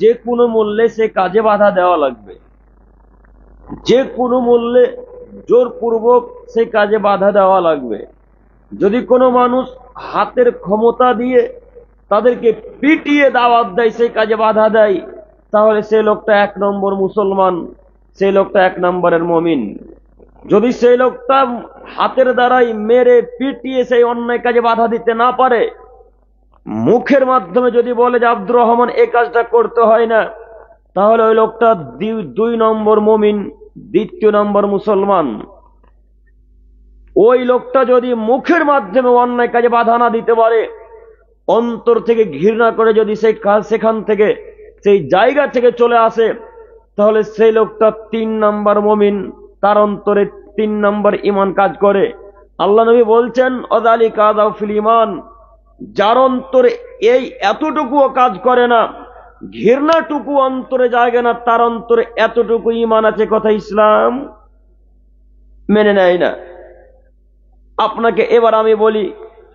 যে কোনো মূল্যে সে কাজে বাধা দেওয়া লাগবে, যে কোনো মূল্যে জোরপূর্বক সে কাজে বাধা দেওয়া লাগবে। যদি কোনো মানুষ হাতের ক্ষমতা দিয়ে তাদেরকে পিটিয়ে দাওয়াত দেয়, সেই কাজে বাধা দেয়, তাহলে সেই লোকটা 1 নম্বর মুসলমান, সেই লোকটা 1 নম্বরের মুমিন। যদি সেই লোকটা হাতের দ্বারাই মেরে পিটিয়ে সেই অন্যায় কাজে বাধা দিতে না পারে, মুখের মাধ্যমে যদি বলে যে আব্দুর রহমান এই কাজটা করতে হয় না, তাহলে ওই লোকটা 2 নম্বর মুমিন, 2য় নম্বর মুসলমান। ওই লোকটা যদি মুখের মাধ্যমে অন্যায় কাজে বাধা না দিতে পারে, অন্তর থেকে ঘৃণা করে যদি সেই কাজ সেখান থেকে সেই জায়গা থেকে চলে আসে, তাহলে সেই লোকটা 3 নম্বর মুমিন, তার অন্তরে 3 নম্বর ঈমান কাজ করে। আল্লাহ নবী বলছেন অযালিকা আযাফুল ঈমান, যার অন্তরে এই এতটুকুও কাজ করে না, ঘৃণাটুকু অন্তরে জায়গা না, তার অন্তরে এতটুকু ঈমান আছে, কথা ইসলাম মেনে নেয় না। আপনাকে এবার আমি বলি,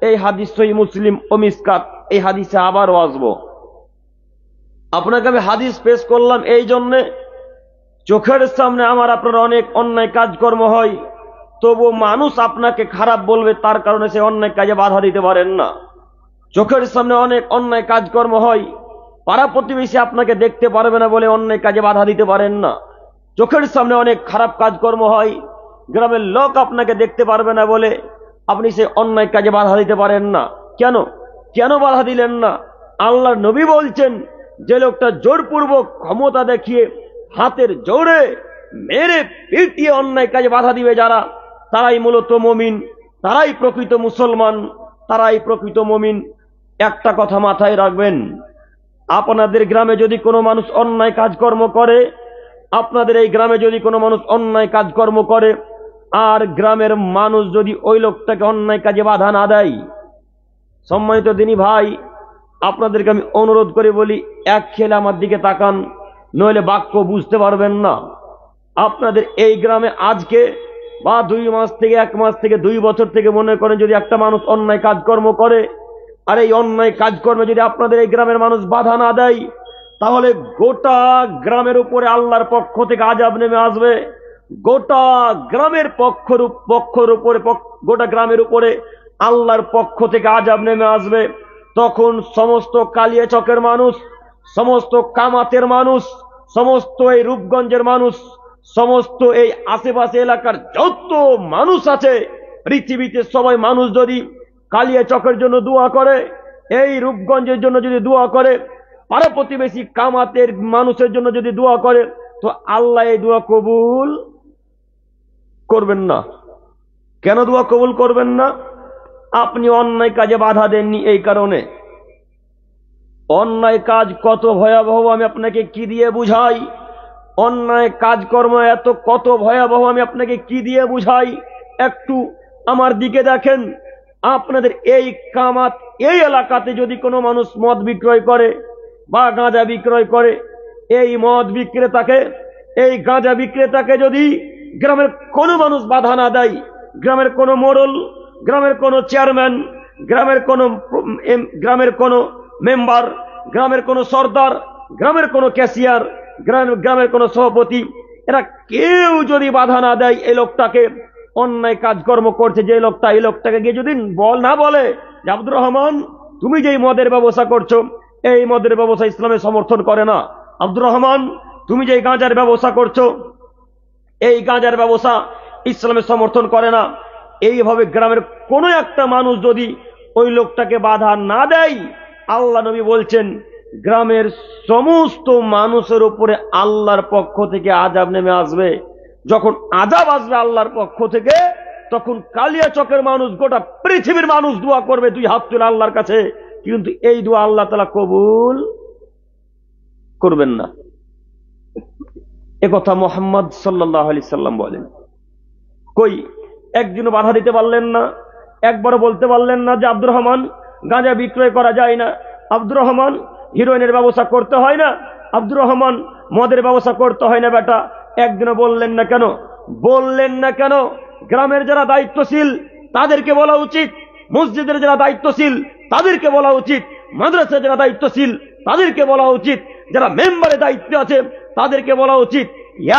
এই হাদিস সহিহ মুসলিম ও মিসকাত, এই হাদিসে আবারও আসবো। আপনাকে আমি হাদিস পেশ করলাম এই জন্যে, চোখের সামনে আমার আপনার অনেক অন্যায় কাজকর্ম হয়, তবু মানুষ আপনাকে খারাপ বলবে, তার কারণে সে অন্যায় কাজে বাধা দিতে পারেন না। চোখের সামনে অনেক অন্যায় কাজকর্ম হয়, পাড়া প্রতিবেশী আপনাকে দেখতে পারবে না বলে অন্যায় কাজে বাধা দিতে পারেন না। চোখের সামনে অনেক খারাপ কাজকর্ম হয়, গ্রামের লোক আপনাকে দেখতে পারবে না বলে আপনি সে অন্যায় কাজে বাধা দিতে পারেন না। কেন কেন বাধা দিলেন না? আল্লাহর নবী বলছেন, যে লোকটা জোরপূর্বক ক্ষমতা দেখিয়ে হাতের জোরে মেরে পিটিয়ে অন্যায় কাজে বাধা দিবে যারা, তারাই মূলত মুমিন, তারাই প্রকৃত মুসলমান, তারাই প্রকৃত মুমিন। একটা কথা মাথায় রাখবেন, আপনাদের গ্রামে যদি কোনো মানুষ অন্যায় কাজকর্ম করে, আপনাদের এই গ্রামে যদি কোনো মানুষ অন্যায় কাজকর্ম করে, আর গ্রামের মানুষ যদি ওই লোকটাকে অন্যায় কাজে বাধা না দেয়, সম্মানিত দিনী ভাই, আপনাদেরকে আমি অনুরোধ করে বলি, এক খেলে আমার দিকে তাকান, নইলে বাক্য বুঝতে পারবেন না। আপনাদের এই গ্রামে আজকে বা 2 মাস থেকে 1 মাস থেকে 2 বছর থেকে মনে করেন যদি একটা মানুষ অন্যায় কাজকর্ম করে, আর এই অন্যায় কাজকর্মে যদি আপনাদের এই গ্রামের মানুষ বাধা না দেয়, তাহলে গোটা গ্রামের উপরে আল্লাহর পক্ষ থেকে আযাব নেমে আসবে। গোটা গ্রামের পক্ষের উপরে, গোটা গ্রামের উপরে আল্লাহর পক্ষ থেকে আযাব নেমে আসবে। তখন সমস্ত কালিয়াচকের মানুষ, সমস্ত কামাতের মানুষ, সমস্ত এই রূপগঞ্জের মানুষ, সমস্ত এই আশেপাশে এলাকার যত মানুষ আছে পৃথিবীতে, সবাই মানুষ যদি কালিয়াচকের জন্য দোয়া করে, এই রূপগঞ্জের জন্য যদি দোয়া করে, পাড়া প্রতিবেশী কামাতের মানুষের জন্য যদি দোয়া করে, তো আল্লাহ এই দোয়া কবুল করবেন না। কেন দোয়া কবুল করবেন না? আপনি অন্যায় কাজে বাধা দেননি, এই কারণে। অন্যায় কাজ কত ভয়াবহ আমি আপনাকে কি দিয়ে বুঝাই? অন্যায় কাজকর্ম এত কত ভয়াবহ আমি আপনাকে কি দিয়ে বুঝাই? একটু আমার দিকে দেখেন। আপনাদের এই কামাত এই এলাকাতে যদি কোনো মানুষ মদ বিক্রয় করে বা গাঁজা বিক্রয় করে, এই মদ বিক্রেতাকে, এই গাঁজা বিক্রেতাকে যদি গ্রামের কোনো মানুষ বাধা না দেয়, গ্রামের কোনো মোড়ল, গ্রামের কোনো চেয়ারম্যান, গ্রামের কোনো মেম্বার, গ্রামের কোনো সর্দার, গ্রামের কোনো ক্যাশিয়ার, গ্রামের কোনো সভাপতি, এরা কেউ যদি বাধা না দেয় এই লোকটাকে, অন্যায় কাজকর্ম করছে যে লোকটা, এই লোকটাকে গিয়ে যদি না বলে যে আব্দুর রহমান তুমি যেই মদের ব্যবসা করছো, এই মদের ব্যবসা ইসলামে সমর্থন করে না। আব্দুর রহমান তুমি যেই গাঁজার ব্যবসা করছো, এই গাঁজার ব্যবসা ইসলামে সমর্থন করে না। এইভাবে গ্রামের কোনো একটা মানুষ যদি ওই লোকটাকে বাধা না দেয়, আল্লাহ নবী বলছেন গ্রামের সমস্ত মানুষের উপরে আল্লাহর পক্ষ থেকে আযাব নেমে আসবে। যখন আযাব আসবে আল্লাহর পক্ষ থেকে, তখন কালিয়াচকের মানুষ, গোটা পৃথিবীর মানুষ দোয়া করবে 2 হাত তুলে আল্লাহর কাছে, কিন্তু এই দোয়া আল্লাহ তাআলা কবুল করবেন না। একথা মুহাম্মদ সাল্লাল্লাহু আলাইহি সাল্লাম বলেন। কই একদিনও বাধা দিতে পারলেন না, একবারও বলতে পারলেন না যে আব্দুর রহমান গাঁজা বিক্রয় করা যায় না, আব্দুর রহমান হিরোইনের ব্যবসা করতে হয় না, আব্দুর রহমান মদের ব্যবসা করতে হয় না বেটা। একদিনও বললেন না কেন? বললেন না কেন? গ্রামের যারা দায়িত্বশীল তাদেরকে বলা উচিত, মসজিদের যারা দায়িত্বশীল তাদেরকে বলা উচিত, মাদ্রাসার যারা দায়িত্বশীল তাদেরকে বলা উচিত, যারা মেম্বারে দায়িত্বে আছে তাদেরকে বলা উচিত,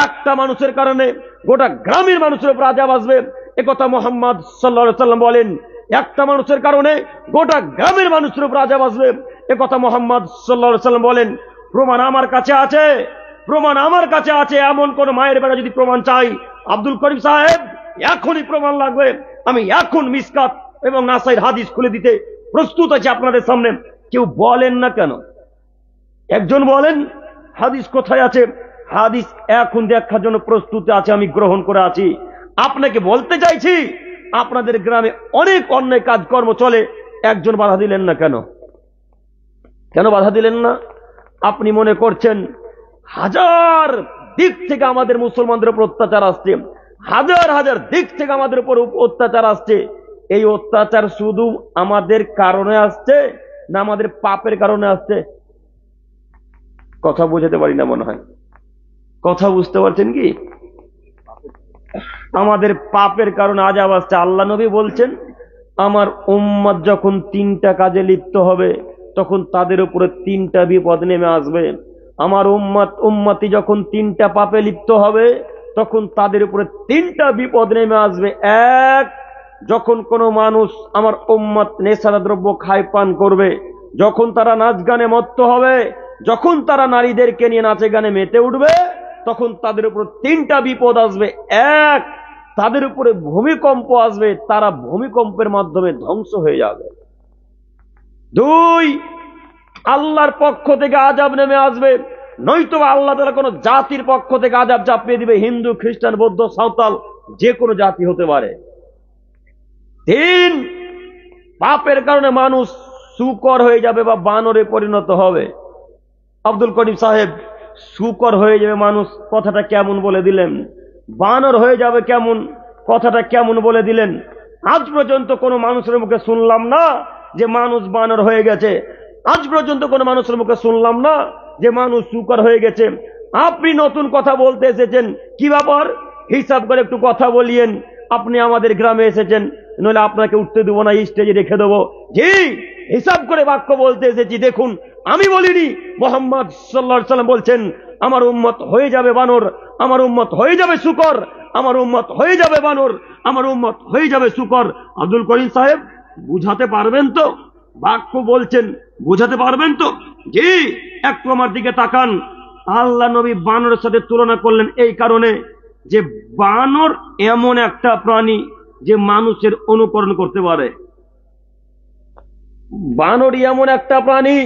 একটা মানুষের কারণে গোটা গ্রামের মানুষের উপর আযাব আসবে, একথা মুহাম্মদ সাল্লাল্লাহু আলাইহি ওয়াসাল্লাম বলেন। একটা মানুষের কারণে গোটা গ্রামের মানুষের উপর আযাব আসবে, একথা মুহাম্মদ সাল্লাল্লাহু আলাইহি ওয়াসাল্লাম বলেন। প্রমাণ আমার কাছে আছে, প্রমাণ আমার কাছে আছে। এমন কোন মায়ের বেলা যদি প্রমাণ চাই, আব্দুল করিম সাহেব এখনই প্রমাণ লাগবে, আমি এখন মিসকাত এবং নাসাইর হাদিস খুলে দিতে প্রস্তুত আছি আপনাদের সামনে। কেউ বলেন না কেন? একজন বলেন হাদিস কোথায় আছে? হাদিস এখন দেখার জন্য প্রস্তুত আছে, আমি গ্রহণ করে আছি। আপনাকে বলতে চাইছি, আপনাদের গ্রামে অনেক অন্যায় কাজকর্ম চলে, একজন বাধা দিলেন না কেন? কেন বাধা দিলেন না? আপনি মনে করছেন হাজার দিক থেকে আমাদের মুসলমানদের উপর অত্যাচার আসছে, হাজার হাজার দিক থেকে আমাদের উপর অত্যাচার আসছে। এই অত্যাচার শুধু আমাদের কারণে আসছে না আমাদের পাপের কারণে আসছে? কথা বুঝাতে পারি না মনে হয়। কথা বুঝতে পারছেন কি? আমাদের পাপের কারণে আযাব আসছে। আল্লাহ নবী বলছেন, আমার উম্মত যখন তিনটা কাজে লিপ্ত হবে তখন তাদের উপরে তিনটা বিপদ নেমে আসবে। আমার উম্মতি যখন তিনটা পাপে লিপ্ত হবে তখন তাদের উপরে তিনটা বিপদ নেমে আসবে। এক, যখন কোনো মানুষ আমার উম্মত নেশার দ্রব্য খায় পান করবে, যখন তারা নাচ গানে মত্ত হবে, যখন তারা নারীদেরকে নিয়ে নাচে গানে মেতে উঠবে, তখন তাদের উপর তিনটা বিপদ আসবে। এক, তাদের উপরে ভূমিকম্প আসবে, তারা ভূমিকম্পের মাধ্যমে ধ্বংস হয়ে যাবে। দুই, আল্লাহর পক্ষ থেকে আযাব নেমে আসবে, নয়তো আল্লাহ তাআলা কোনো জাতির পক্ষ থেকে আযাব চাপিয়ে দিবে, হিন্দু, খ্রিস্টান, বৌদ্ধ, সাঁওতাল, যে কোনো জাতি হতে পারে। তিন, পাপের কারণে মানুষ শূকর হয়ে যাবে বা বানরে পরিণত হবে। আব্দুল করিম সাহেব, শূকর হয়ে যাবে মানুষ, কথাটা কেমন বলে দিলেন? বানর হয়ে যাবে কেমন, কথাটা কেমন বলে দিলেন? আজ পর্যন্ত কোনো মানুষের মুখে শুনলাম না যে মানুষ বানর হয়ে গেছে, আজ পর্যন্ত কোনো মানুষের মুখে শুনলাম না যে মানুষ শূকর হয়ে গেছে। আপনি নতুন কথা বলতে এসেছেন, কি ব্যাপার? হিসাব করে একটু কথা বলিয়েন। আপনি আমাদের গ্রামে এসেছেন, নইলে আপনাকে উঠতে দেবো না, স্টেজে রেখে দেবো। জি, হিসাব করে বাক্য বলতে এসেছি। দেখুন, আমি বলিনি, মুহাম্মদ সাল্লাল্লাহু আলাইহি ওয়াসাল্লাম বলছেন, আমার উম্মত হয়ে যাবে বানর, আমার উম্মত হয়ে যাবে শূকর, আমার উম্মত হয়ে যাবে বানর, আমার উম্মত হয়ে যাবে শূকর। আব্দুল করিম সাহেব, বুঝাতে পারবেন তো? বাক্য বলছেন, বুঝাতে পারবেন তো? জি, একটু আমার দিকে তাকান। আল্লাহ নবী বানরের সাথে তুলনা করলেন এই কারণে যে বানর এমন একটা প্রাণী যে মানুষের অনুকরণ করতে পারে। বানর এমন একটা প্রাণী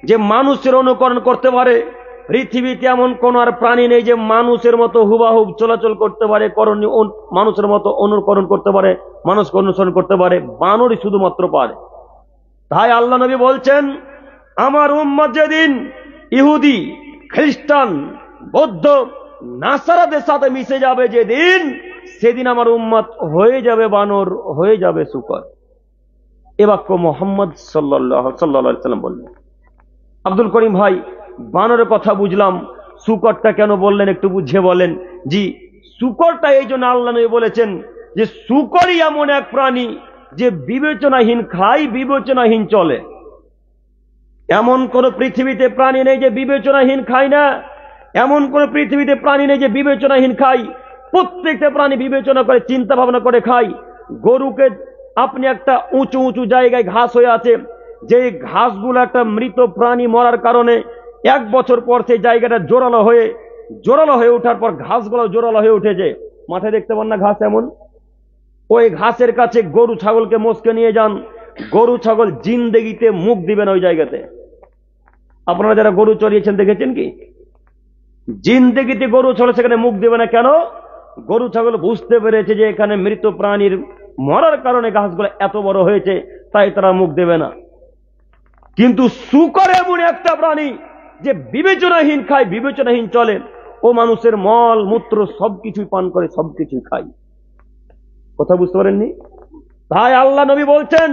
যে মানুষের অনুকরণ করতে পারে। পৃথিবীতে এমন কোন আর প্রাণী নেই যে মানুষের মতো হুবাহুব চলাচল করতে পারে, মানুষের মতো অনুকরণ করতে পারে, মানুষকে অনুসরণ করতে পারে। বানরই শুধুমাত্র পারে। তাই আল্লাহ নবী বলছেন, আমার উম্মত যেদিন ইহুদি, খ্রিস্টান, বৌদ্ধ, নাসারাদের সাথে মিশে যাবে যেদিন, সেদিন আমার উম্মত হয়ে যাবে বানর, হয়ে যাবে শূকর। এ বাক্য মুহাম্মদ সাল্লাল্লাহু আলাইহি সাল্লাম বললেন। আব্দুল করিম ভাই, বানরের কথা বুঝলাম, শূকরটা কেন বললেন একটু বুঝিয়ে বলেন। জি, শূকরটা এই জন্য আল্লাহ নবী বলেছেন যে শূকরই এমন এক প্রাণী যে বিবেচনাহীন খায়, বিবেচনাহীন চলে। এমন কোন পৃথিবীতে প্রাণী নেই যে বিবেচনাহীন খায় না, এমন কোন পৃথিবীতে প্রাণী নেই যে বিবেচনাহীন খায়। প্রত্যেকটা প্রাণী বিবেচনা করে, চিন্তা ভাবনা করে খায়। গরুকে আপনি একটা উঁচু উঁচু জায়গায় ঘাস হয়ে আছে, যে ঘাসগুলো একটা মৃত প্রাণী মরার কারণে 1 বছর পর সেই জায়গাটা জোরালো হয়ে ওঠার পর ঘাসগুলো জোরালো হয়ে উঠেছে, মাঠে দেখতে পান না ঘাস এমন। ওই ঘাসের কাছে গরু ছাগলকে মোষকে নিয়ে যান, গরু ছাগল জিন্দেগিতে মুখ দিবে না ওই জায়গাতে। আপনারা যারা গরু চড়িয়েছেন দেখেছেন কি? জিন্দেগিতে গরু ছাগল সেখানে মুখ দেবে না। কেন? গরু ছাগল বুঝতে পেরেছে যে এখানে মৃত প্রাণীর মরার কারণে ঘাসগুলো এত বড় হয়েছে, তাই তারা মুখ দেবে না। কিন্তু শূকর এমন একটা প্রাণী যে বিবেচনাহীন খায়, বিবেচনাহীন চলে। ও মানুষের মল মূত্র সবকিছুই পান করে, সবকিছুই খায়। কথা বুঝতে পারেননি? তাই আল্লাহ নবী বলছেন,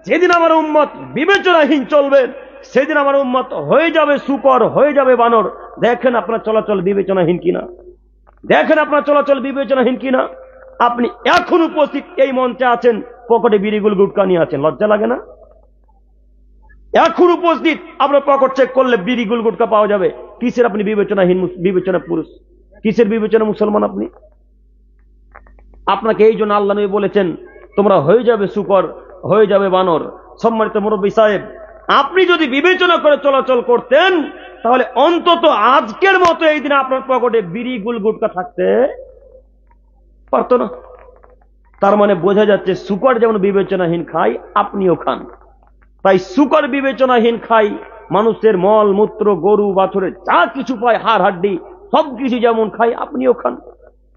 যেদিন আমার উম্মত বিবেচনাহীন চলবে সেদিন আমার উম্মত হয়ে যাবে শূকর, হয়ে যাবে বানর। দেখেন আপনার চলাচল বিবেচনাহীন কিনা, দেখেন আপনার চলাচল বিবেচনাহীন কিনা। আপনি এখন উপস্থিত এই মঞ্চে আছেন, পকেটে বিড়িগুল গুটকা নিয়ে আছেন, লজ্জা লাগে না? এখন উপস্থিত, আপনার পকেট চেক করলে বিড়ি গুল গুটকা পাওয়া যাবে। কিসের আপনি বিবেচনাহীন, বিবেচনা পুরুষ, কিসের বিবেচনা মুসলমান আপনি? আপনাকে এই জন্য আল্লাহ নবী বলেছেন তোমরা হয়ে যাবে শুকর, হয়ে যাবে বানর। সম্মানিত মুরব্বী সাহেব, আপনি যদি বিবেচনা করে চলাচল করতেন তাহলে অন্তত আজকের মতো এই দিনে আপনার পকেটে বিড়ি গুল গুটকা থাকতে পারত না। তার মানে বোঝা যাচ্ছে শুকর যেমন বিবেচনাহীন খায়, আপনিও খান। তাই শুকর বিবেচনাহীন খাই, মানুষের মল মূত্র, গরু বাছুরের যা কিছু পায়, হাড় হাড্ডি সবকিছু যেমন খাই, আপনিও খান।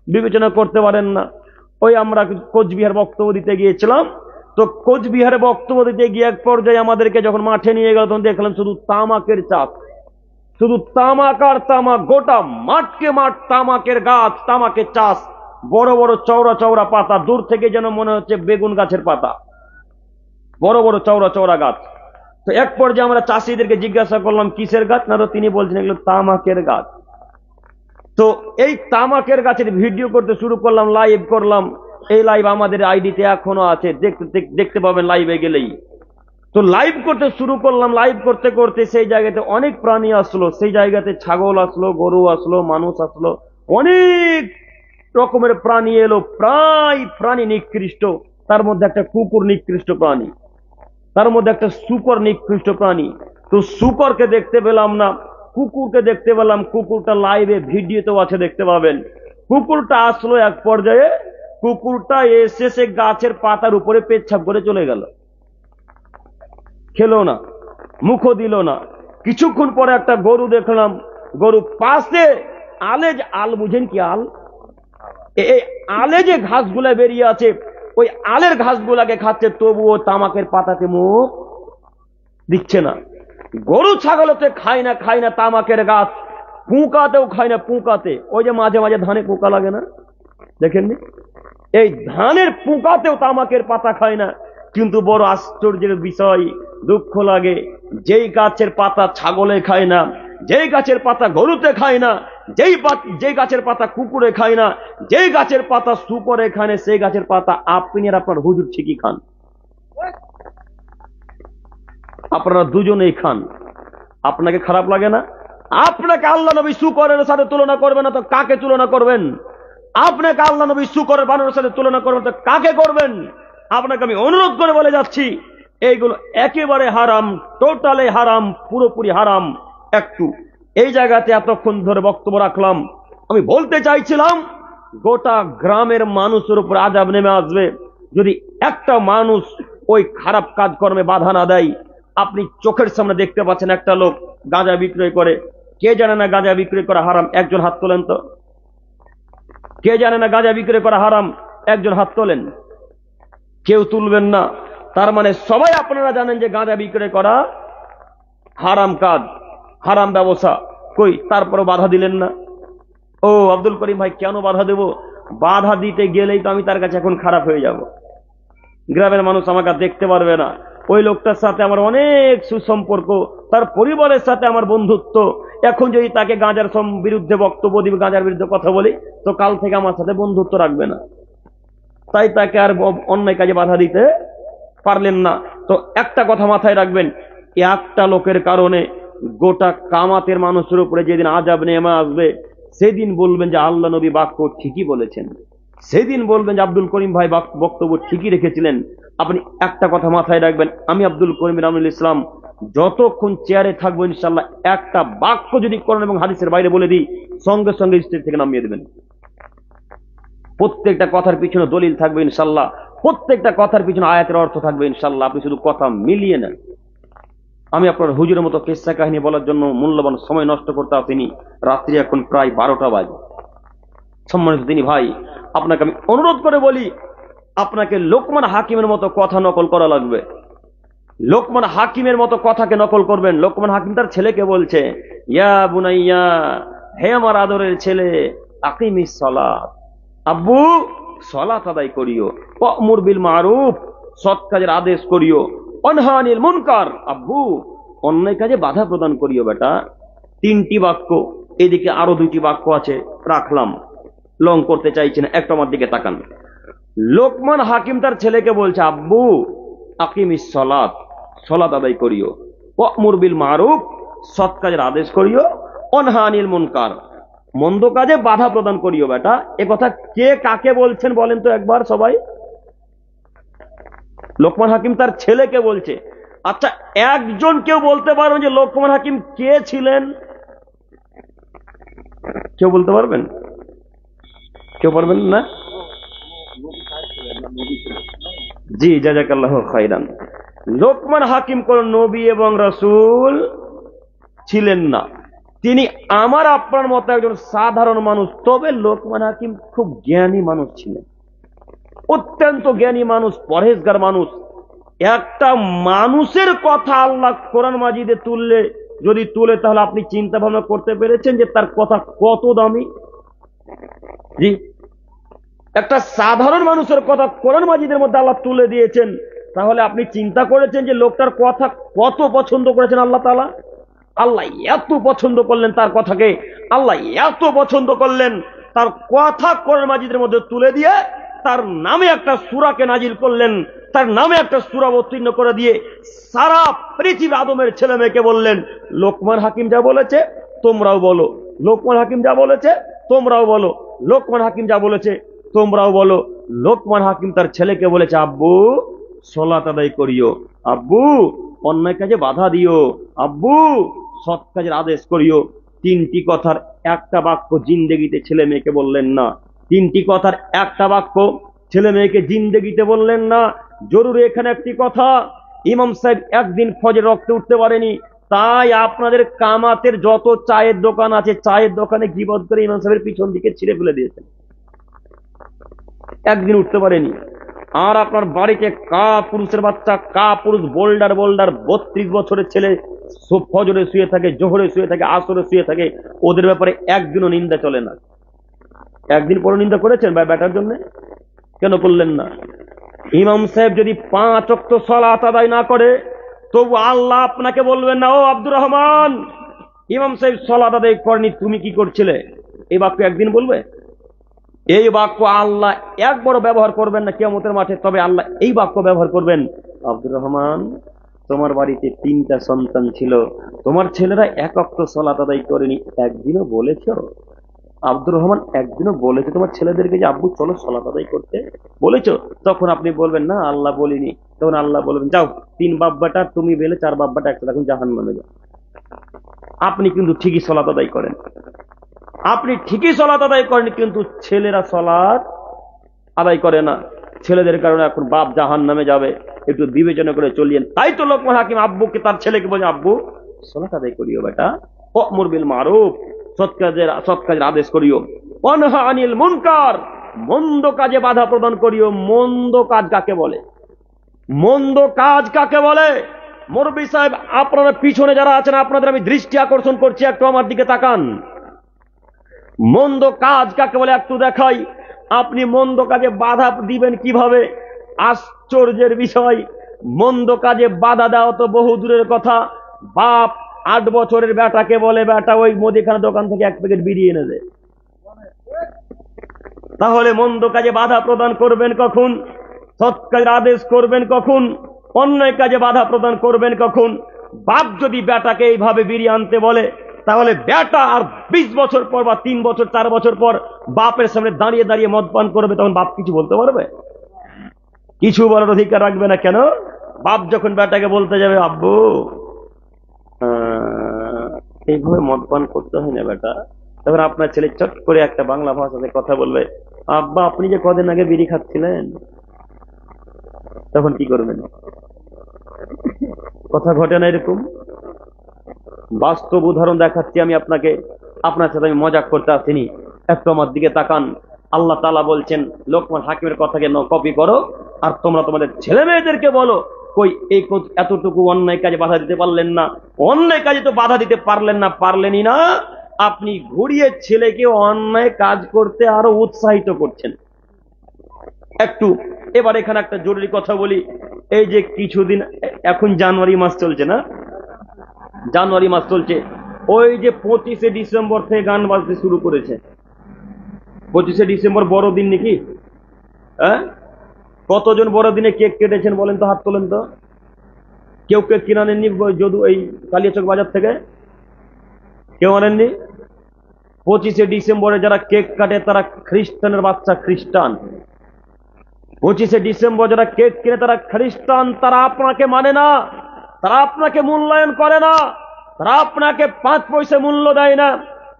বিবেচনা করতে পারেন না। ওই আমরা কোচবিহার বক্তব্য দিতে গিয়েছিলাম, তো কোচবিহারে বক্তব্য দিতে গিয়ে এক পর্যায়ে আমাদেরকে যখন মাঠে নিয়ে গেল তখন দেখলাম শুধু তামাকের চাষ, শুধু তামাক আর তামাক, গোটা মাঠকে মাঠ তামাকের গাছ, তামাকের চাষ, বড় বড় চওড়া চওড়া পাতা, দূর থেকে যেন মনে হচ্ছে বেগুন গাছের পাতা, বড় বড় চওড়া চওড়া গাছ। তো এক পর্যায়ে আমরা চাষিদেরকে জিজ্ঞাসা করলাম কিসের গাছ, না তো তিনি বলছেন এগুলো তামাকের গাছ। তো এই তামাকের গাছের ভিডিও করতে শুরু করলাম, লাইভ করলাম। এই লাইভ আমাদের আইডিতে এখনো আছে, দেখতে পাবেন লাইভে গেলেই। তো লাইভ করতে শুরু করলাম, লাইভ করতে করতে সেই জায়গাতে অনেক প্রাণী আসলো, সেই জায়গাতে ছাগল আসলো, গরু আসলো, মানুষ আসলো, অনেক রকমের প্রাণী এলো, প্রায় প্রাণী নিকৃষ্ট। তার মধ্যে একটা কুকুর নিকৃষ্ট প্রাণী, তার মধ্যে একটা শুকর নিকৃষ্ট প্রাণী। তো শুকরকে দেখতে পেলাম না, কুকুরকে দেখতে পেলাম। কুকুরটা লাইভে ভিডিওতেও আছে, দেখতে পাবেন। কুকুরটা আসলো এক পর্যায়ে, কুকুরটা এসে সে গাছের পাতার উপরে পেচ্ছাপ করে চলে গেল, খেলো না, মুখও দিল না। কিছুক্ষণ পরে একটা গরু দেখলাম, গরু পাশে আলে, আল বুঝেন কি আল, এই আলে যে ঘাসগুলা বেরিয়ে আছে ওই আলের ঘাসগুলাকে খাচ্ছে, তবুও তামাকের পাতাতে মুখ দিচ্ছে না। গরু ছাগলতে খায় না, খায় না তামাকের গাছ, পুঁকাতেও খায় না, পুঁকাতে ওই যে মাঝে মাঝে ধানে পোকা লাগে না, দেখেননি, এই ধানের পুঁকাতেও তামাকের পাতা খায় না। কিন্তু বড় আশ্চর্যের বিষয়, দুঃখ লাগে, যেই গাছের পাতা ছাগলে খায় না, যেই গাছের পাতা গরুতে খায় না, যেই গাছের পাতা কুকুরে খায় না, যেই গাছের পাতা শুকরে খায় না, সেই গাছের পাতা আপনি আর আপনার হুজুর ঠিকই খান। আপনারা দুজনেই খান। আপনাকে খারাপ লাগে না? আপনাকে আল্লাহ নবী শুকরের সাথে তুলনা করবেন না তো কাকে তুলনা করবেন? আপনাকে আল্লাহ নবী শুকরের বানরের সাথে তুলনা করবেন তো কাকে করবেন? আপনাকে আমি অনুরোধ করে বলে যাচ্ছি, এইগুলো একেবারে হারাম, টোটালি হারাম, পুরোপুরি হারাম। একটু এই জায়গাতে এতক্ষণ ধরে বক্তব্য রাখলাম, আমি বলতে চাইছিলাম গোটা গ্রামের মানুষের উপর আযাব নেমে আসবে যদি একটা মানুষ ওই খারাপ কাজকর্মে বাধা না দেয়। আপনি চোখের সামনে দেখতে পাচ্ছেন একটা লোক গাঁজা বিক্রয় করে। কে জানে না গাঁজা বিক্রয় করা হারাম? একজন হাত তোলেন তো। কে জানে না গাঁজা বিক্রয় করা হারাম? একজন হাত তোলেন। কেউ তুলবেন না। তার মানে সবাই আপনারা জানেন যে গাঁজা বিক্রয় করা হারাম কাজ, হারাম ব্যবসা। কই তারপরে বাধা দিলেন না? ও আব্দুল করিম ভাই, কেন বাধা দেব? বাধা দিতে গেলেই তো আমি তার কাছে এখন খারাপ হয়ে যাব। গ্রামের মানুষ আমাকে দেখতে পারবে না। ওই লোকটার সাথে আমার অনেক সুসম্পর্ক, তার পরিবারের সাথে আমার বন্ধুত্ব। এখন যদি তাকে গাঁজার বিরুদ্ধে বক্তব্য দিবে, গাঁজার বিরুদ্ধে কথা বলি, তো কাল থেকে আমার সাথে বন্ধুত্ব রাখবে না। তাই তাকে আর অন্যায় কাজে বাধা দিতে পারলেন না। তো একটা কথা মাথায় রাখবেন, একটা লোকের কারণে গোটা কামাতের মানুষের উপরে যেদিন আযাব নেমে আসবে, সেদিন বলবেন যে আল্লাহ নবী বাক্য ঠিকই বলেছেন, সেদিন বলবেন যে আব্দুল করিম ভাই বক্তব্য ঠিকই রেখেছিলেন। আপনি একটা কথা মাথায় রাখবেন, আমি আব্দুল করিম রামুল ইসলাম যতক্ষণ চেয়ারে থাকবো ইনশাল্লাহ একটা বাক্য যদি কোরআন এবং হাদিসের বাইরে বলে দিই, সঙ্গে সঙ্গে স্টেজ থেকে নামিয়ে দেবেন। প্রত্যেকটা কথার পিছনে দলিল থাকবে ইনশাল্লাহ, প্রত্যেকটা কথার পিছনে আয়াতের অর্থ থাকবে ইনশাল্লাহ। আপনি শুধু কথা মিলিয়ে নেন। আমি আপনার হুজুরের মতো কিসসা কাহিনী বলার জন্য মূল্যবান সময় নষ্ট করতে আসিনি। রাত্রি এখন প্রায় 12টা বাজে। সম্মানিত দিনী ভাই, আপনাকে আমি অনুরোধ করে বলি, আপনাকে লোকমান হাকিমের মতো কথা নকল করা লাগবে। লোকমান হাকিমের মতো কথাকে নকল করবেন। লোকমান হাকিম তার ছেলেকে বলছে, ইয়া বুনাইয়া, হে আমার আদরের ছেলে, আকিমিস সালাত, আব্বু সালাত আদায় করিও, ওয়ামুর বিল মারুফ, সৎ কাজের আদেশ করিও, অনহা আনিল মুনকার, আব্বু অন্যায় কাজে বাধা প্রদান করিও। বেটা, 3টি বাক্য, এদিকে আরো 2টি বাক্য আছে, রাখলাম, লং করতে চাইছি না, একটা আমার দিকে তাকান। লোকমান হাকিম তার ছেলেকে বলছে, আব্বু আকিমিস সালাত, সালাত আদায় করিও, ওয়া'মুর বিল মারুফ, সৎ কাজের আদেশ করিও, অনহা আনিল মুনকার, মন্দ কাজে বাধা প্রদান করিও। বেটা, এ কথা কে কাকে বলছেন বলেন তো একবার সবাই? লোকমান হাকিম তার ছেলেকে বলছে। আচ্ছা, একজন কেউ বলতে পারবেন যে লোকমান হাকিম কে ছিলেন? কেউ বলতে পারবেন? কেউ পারবেন না? জি, জাযাকাল্লাহু খাইরান। লোকমান হাকিম কোন নবী এবং রাসূল ছিলেন না, তিনি আমার আপনার মতো একজন সাধারণ মানুষ। তবে লোকমান হাকিম খুব জ্ঞানী মানুষ ছিলেন, অত্যন্ত জ্ঞানী মানুষ, পরহেজগার মানুষ। একটা মানুষের কথা আল্লাহ কোরআন মাজিদে যদি তুলে তাহলে আপনি চিন্তা ভাবনা করতে পেরেছেন যে তার কথা কত দামি? জি, একটা সাধারণ মানুষের কথা কোরআন মাজিদের মধ্যে আল্লাহ তুলে দিয়েছেন, তাহলে আপনি চিন্তা করেছেন যে লোকটার কথা কত পছন্দ করেছেন আল্লাহ তাআলা? আল্লাহ এত পছন্দ করলেন তার কথাকে, আল্লাহ এত পছন্দ করলেন তার কথা কোরআন মাজিদের মধ্যে তুলে দিয়ে তার নামে একটা সূরাকে নাজিল করলেন, তার নামে একটা সূরা অবতীর্ণ করে দিয়ে সারা পৃথিবী আদমের ছেলে মেয়েকে বললেন, লোকমান হাকিম যা বলেছে তোমরাও বলো, লোকমান হাকিম যা বলেছে তোমরাও বলো, লোকমান হাকিম যা বলেছে তোমরাও বলো। লোকমান হাকিম তার ছেলেকে বলেছে, আব্বু সালাত আদায় করিও, আব্বু অন্যায় কাজে বাধা দিও, আব্বু সৎ কাজের আদেশ করিও। তিনটি কথার একটা বাক্য জিন্দেগিতে ছেলে মেয়েকে বললেন না, তিনটি কথার একটা বাক্য ছেলে মেয়েকে জিন্দেগিতে বললেন না। জরুরি এখানে একটি কথা, ইমাম সাহেব একদিন ফজর রক্তে উঠতে পারেনি, তাই আপনাদের কামাতের যত চায়ের দোকান আছে চায়ের দোকানে গীবত করে ইমাম সাহেবের পিছন দিকে ছিঁড়ে ফেলে দিয়েছেন, একদিন উঠতে পারেনি। আর আপনার বাড়িতে কা পুরুষের বাচ্চা, কা পুরুষ বোল্ডার বোল্ডার 32 বছরের ছেলে ফজরে শুয়ে থাকে, জোহরে শুয়ে থাকে, আসরে শুয়ে থাকে, ওদের ব্যাপারে একদিনও নিন্দা চলে না। একদিন পর নিন্দা করেছেন ভাই বেটার জন্য? কেন করলেন না? ইমাম সাহেব যদি 5 ওয়াক্ত সালাত আদায় না করে তবু আল্লাহ আপনাকে বলবেন না, ও আব্দুর রহমান ইমাম সাহেব সালাত আদায় করেনি, তুমি কি করছিলে? এই বাক্য একদিন বলবে? এই বাক্য আল্লাহ একবারও ব্যবহার করবেন না কিয়ামতের মাঠে। তবে আল্লাহ এই বাক্য ব্যবহার করবেন, আব্দুর রহমান তোমার বাড়িতে 3টা সন্তান ছিল, তোমার ছেলেরা 1 ওয়াক্ত সালাত আদায় করেনি, একদিনও বলেছো? আব্দুর রহমান একদিনও বলেছে তোমার ছেলেদেরকে যে আব্বু চলো সালাত আদায় করতে? বলেছো? তখন আপনি বলবেন না আল্লাহ বলিনি। তখন আল্লাহ বলবেন, যাও 3 বাব্বাটা তুমি বেলে 4 বাব্বাটা একসাথে এখন জাহান্নামে যাও। আপনি কিন্তু ঠিকই সালাত আদায় করেন, আপনি ঠিকই সালাত আদায় করেন, কিন্তু ছেলেরা সালাত আদায় করে না, ছেলেদের কারণে এখন বাপ জাহান্নামে যাবে। একটু বিবেচনা করে চলিয়েন। তাই তো লোকমান হাকিম আব্বুকে তার ছেলেকে বলে, আব্বু সালাত আদায় করিও বেটা, ওয়া'মুর বিল মারুফ, সৎ কাজের আদেশ করিও, অনহা আনিল মুনকার, মন্দ কাজে বাধা প্রদান করিও। মন্দ কাজ কাকে বলে? মন্দ কাজ কাকে বলে? মুরব্বী সাহেব আপনারা পিছনে যারা আছেন আপনাদের আমি দৃষ্টি আকর্ষণ করছি, একটু আমার দিকে তাকান। মন্দ কাজ কাকে বলে একটু দেখাই। আপনি মন্দ কাজে বাধা দিবেন কিভাবে? আশ্চর্যের বিষয়, মন্দ কাজে বাধা দেওয়া তো বহু দূরের কথা। বাপ 8 বছরের বেটাকে বলে, বেটা ওই মুদিখানা দোকান থেকে 1 প্যাকেট বিড়ি এনে দে। তাহলে মন্দ কাজে বাধা প্রদান করবেন কখন? সৎ কাজের আদেশ করবেন কখন? অন্যায় কাজে বাধা প্রদান করবেন কখন? বাপ যদি বেটাকে এইভাবে বিড়ি আনতে বলে, তাহলে বেটা আর 20 বছর পর বা 3 বছর 4 বছর পর বাপের সামনে দাঁড়িয়ে দাঁড়িয়ে মদ পান করবে, তখন বাপ কিছু বলতে পারবে? কিছু বলার অধিকার রাখবে না। কেন? বাপ যখন বেটাকে বলতে যাবে, আব্বু এইভাবে মদ পান করতে হয় না বেটা, তখন আপনার ছেলে চট করে একটা বাংলা ভাষাতে কথা বলবে, আব্বা আপনি যে কদিন আগে বিড়ি খাচ্ছিলেন। তখন কি করবেন? কথা ঘটে না এরকম? বাস্তব উদাহরণ দেখাচ্ছি আমি আপনাকে, আপনার সাথে আমি মজাক করতে আসিনি, একটু আমার দিকে তাকান। আল্লাহ তাআলা বলছেন লোকমান হাকিমের কথাকে কপি করো আর তোমরা তোমাদের ছেলে মেয়েদেরকে বলো, কই এই এতটুকু অন্যায় কাজে বাধা দিতে পারলেন না? অন্যায় কাজে তো বাধা দিতে পারলেনই না, আপনি ঘুরিয়ে ছেলেকে অন্যায় কাজ করতে আরো উৎসাহিত করছেন। একটু এবার এখানে একটা জরুরি কথা বলি। এই যে কিছুদিন, এখন জানুয়ারি মাস চলছে না, জানুয়ারি মাস চলছে, ওই যে 25শে ডিসেম্বর থেকে গান বাজতে শুরু করেছে। 25শে ডিসেম্বর বড়দিন নাকি? হ্যাঁ, কতজন বড়দিনে কেক কেটেছেন বলেন তো, হাত তোলেন তো। কেউ কেক কিনে আনেননি যদু এই কালিয়াচক বাজার থেকে? কেউ আনেননি? 25শে ডিসেম্বরে যারা কেক কাটে তারা খ্রিস্টানের বাচ্চা, খ্রিস্টান। 25শে ডিসেম্বর যারা কেক কিনে তারা খ্রিস্টান। তারা আপনাকে মানে না, তারা আপনাকে মূল্যায়ন করে না, তারা আপনাকে 5 পয়সা মূল্য দেয় না।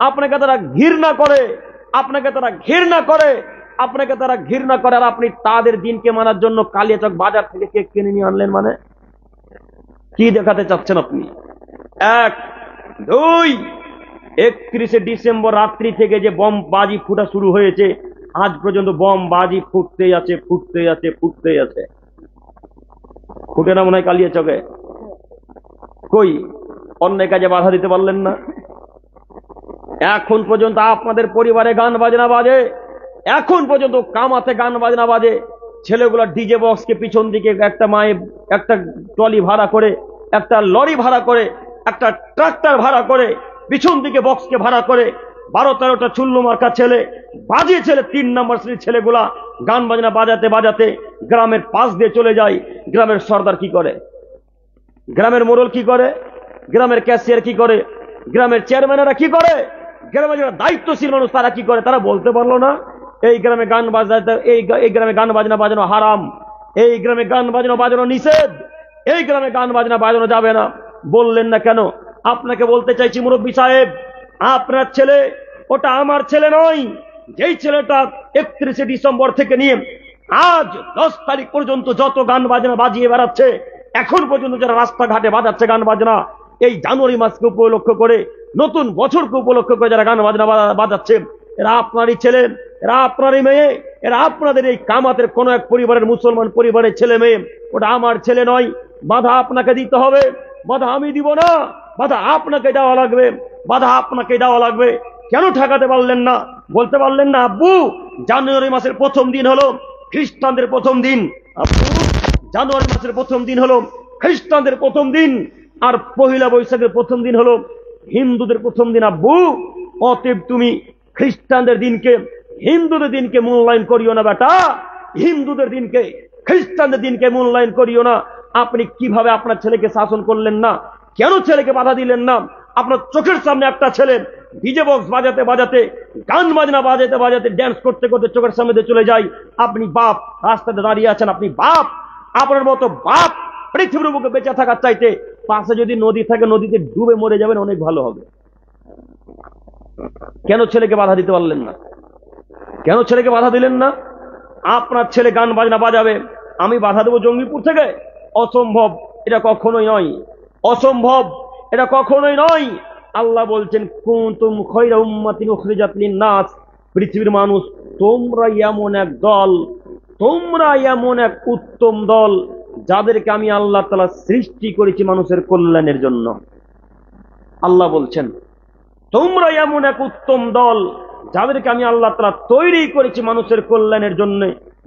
আপনাকে তারা ঘৃণা করে, আপনাকে তারা ঘৃণা করে, আপনাকে তারা ঘৃণা করে। আর আপনি তাদের দিনকে মানার জন্য কালিয়াচক বাজার থেকে কেক কিনে নিয়ে আনলেন। মানে কি দেখাতে চাচ্ছেন আপনি? 1, 2, 31শে ডিসেম্বর রাত্রি থেকে যে বম বাজি ফুটা শুরু হয়েছে, আজ পর্যন্ত বম বাজি ফুটতেই আছে, ফুটতেই আছে, ফুটতেই আছে। ফুটে না মনে হয় কালিয়াচকে? কই অন্যায় কাজে বাধা দিতে পারলেন না? এখন পর্যন্ত আপনাদের পরিবারে গান বাজনা বাজে, এখন পর্যন্ত কামাতে গান বাজনা বাজে। ছেলেগুলো ডিজে বক্সকে পিছন দিকে একটা মায়ে একটা ট্রলি ভাড়া করে, একটা লরি ভাড়া করে, একটা ট্রাক্টর ভাড়া করে, পিছন দিকে বক্সকে ভাড়া করে 12-13টা চুল্লু মার্কা ছেলে, বাজিয়ে ছেলে, 3 নম্বর শ্রেণীর ছেলেগুলা গান বাজনা বাজাতে বাজাতে গ্রামের পাশ দিয়ে চলে যায়। গ্রামের সর্দার কি করে? গ্রামের মোড়ল কি করে? গ্রামের ক্যাশিয়ার কি করে? গ্রামের চেয়ারম্যানেরা কি করে? গ্রামের যারা দায়িত্বশীল মানুষ তারা কি করে? তারা বলতে পারলো না এই গ্রামে গান বাজনা, এই গ্রামে গান বাজনা বাজানো হারাম, এই গ্রামে গান বাজনা বাজানো নিষেধ, এই গ্রামে গান বাজনা বাজানো যাবে না? বললেন না কেন? আপনাকে বলতে চাইছি মুরব্বী সাহেব, আপনার ছেলে ওটা আমার ছেলে নয়। যেই ছেলেটা 31শে ডিসেম্বর থেকে নিয়ে আজ 10 তারিখ পর্যন্ত যত গান বাজনা বাজিয়ে বেড়াচ্ছে, এখন পর্যন্ত যারা রাস্তাঘাটে বাজাচ্ছে গান বাজনা, এই জানুয়ারি মাসকে উপলক্ষ করে, নতুন বছরকে উপলক্ষ করে যারা গান বাজনা বাজাচ্ছে, এরা আপনারই ছেলে, এরা আপনারই মেয়ে, এরা আপনাদের এই কামাতের কোন এক পরিবারের মুসলমান পরিবারের ছেলে মেয়ে। ওটা আমার ছেলে নয়। বাধা আপনাকে দিতে হবে, বাধা আমি দিব না, বাধা আপনাকে দেওয়া লাগবে, বাধা আপনাকে দেওয়া লাগবে। কেন ঠেকাতে পারলেন না? বলতে পারলেন না আব্বু জানুয়ারি মাসের প্রথম দিন হলো খ্রিস্টানদের প্রথম দিন, আব্বু জানুয়ারি মাসের প্রথম দিন হলো খ্রিস্টানদের প্রথম দিন, আর পহিলা বৈশাখের প্রথম দিন হলো হিন্দুদের প্রথম দিন। আব্বু অতএব তুমি খ্রিস্টানদের দিনকে হিন্দুদের দিনকে মূল্যায়ন করিও না বেটা, হিন্দুদের দিনকে খ্রিস্টানদের দিনকে মূল্যায়ন করিও না। আপনি কিভাবে আপনার ছেলেকে শাসন করলেন না? কেন ছেলেকে বাধা দিলেন না? আপনার চোখের সামনে একটা ছেলে ডিজে বক্স বাজাতে বাজাতে, গান বাজনা বাজাতে বাজাতে, ড্যান্স করতে করতে চোখের সামনে দিয়ে চলে যায়। আপনি বাপ রাস্তাতে দাঁড়িয়ে আছেন, আপনি বাপ। আপনার মতো বাপ পৃথিবীর বুকে বেঁচে থাকার চাইতে পাশে যদি নদী থাকে নদীতে ডুবে মরে যাবেন, অনেক ভালো হবে। কেন ছেলেকে বাধা দিতে পারলেন না? কেন ছেলেকে বাধা দিলেন না? আপনার ছেলে গান বাজনা বাজাবে, আমি বাধা দেবো জঙ্গিপুর থেকে? অসম্ভব, এটা কখনোই নয়, অসম্ভব, এটা কখনোই নয়। আল্লাহ বলছেন কুনতুম খায়রা উম্মাতিন উখরিজাত লিন-নাস, পৃথিবীর মানুষ তোমরা এমন এক দল, তোমরা এমন এক উত্তম দল যাদেরকে আমি আল্লাহ তাআলা সৃষ্টি করেছি মানুষের কল্যাণের জন্য। আল্লাহ বলছেন তোমরা এমন এক উত্তম দল যাদেরকে আমি আল্লাহ তাআলা তৈরি করেছি মানুষের কল্যাণের জন্য।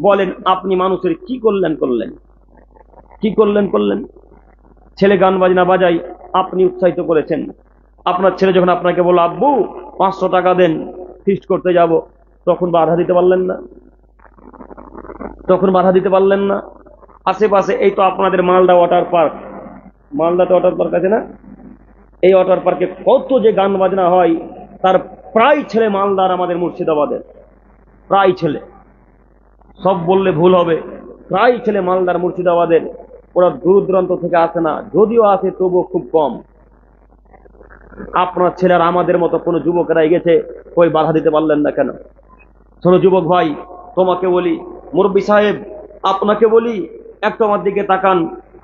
বলেন আপনি মানুষের কি কল্যাণ করলেন? কি কল্যাণ করলেন? ছেলে গান বাজনা বাজাই, আপনি উৎসাহিত করেছেন। আপনার ছেলে যখন আপনাকে বলল আব্বু 500 টাকা দেন ফিস্ট করতে যাব, তখন বাধা দিতে পারলেন না? তখন বাধা দিতে পারলেন না? আশেপাশে এই তো আপনাদের মালদা ওয়াটার পার্ক, মালদাতে ওয়াটার পার্ক আছে না? এই ওয়াটার পার্কে কত যে গান বাজনা হয়, তার প্রায় ছেলে মালদার আমাদের মুর্শিদাবাদের, প্রায় ছেলে, সব বললে ভুল হবে, প্রায় ছেলে মালদার মুর্শিদাবাদের। ওরা দূর দূরান্ত থেকে আসে না, যদিও আসে তবুও খুব কম। আপনার ছেলে আর আমাদের মতো কোন যুবকেরা গেছে, ওই বাধা দিতে পারলেন না কেন? শোনো যুবক ভাই, তোমাকে বলি, মুরব্বী সাহেব আপনাকে বলি, একটু আমার দিকে তাকান,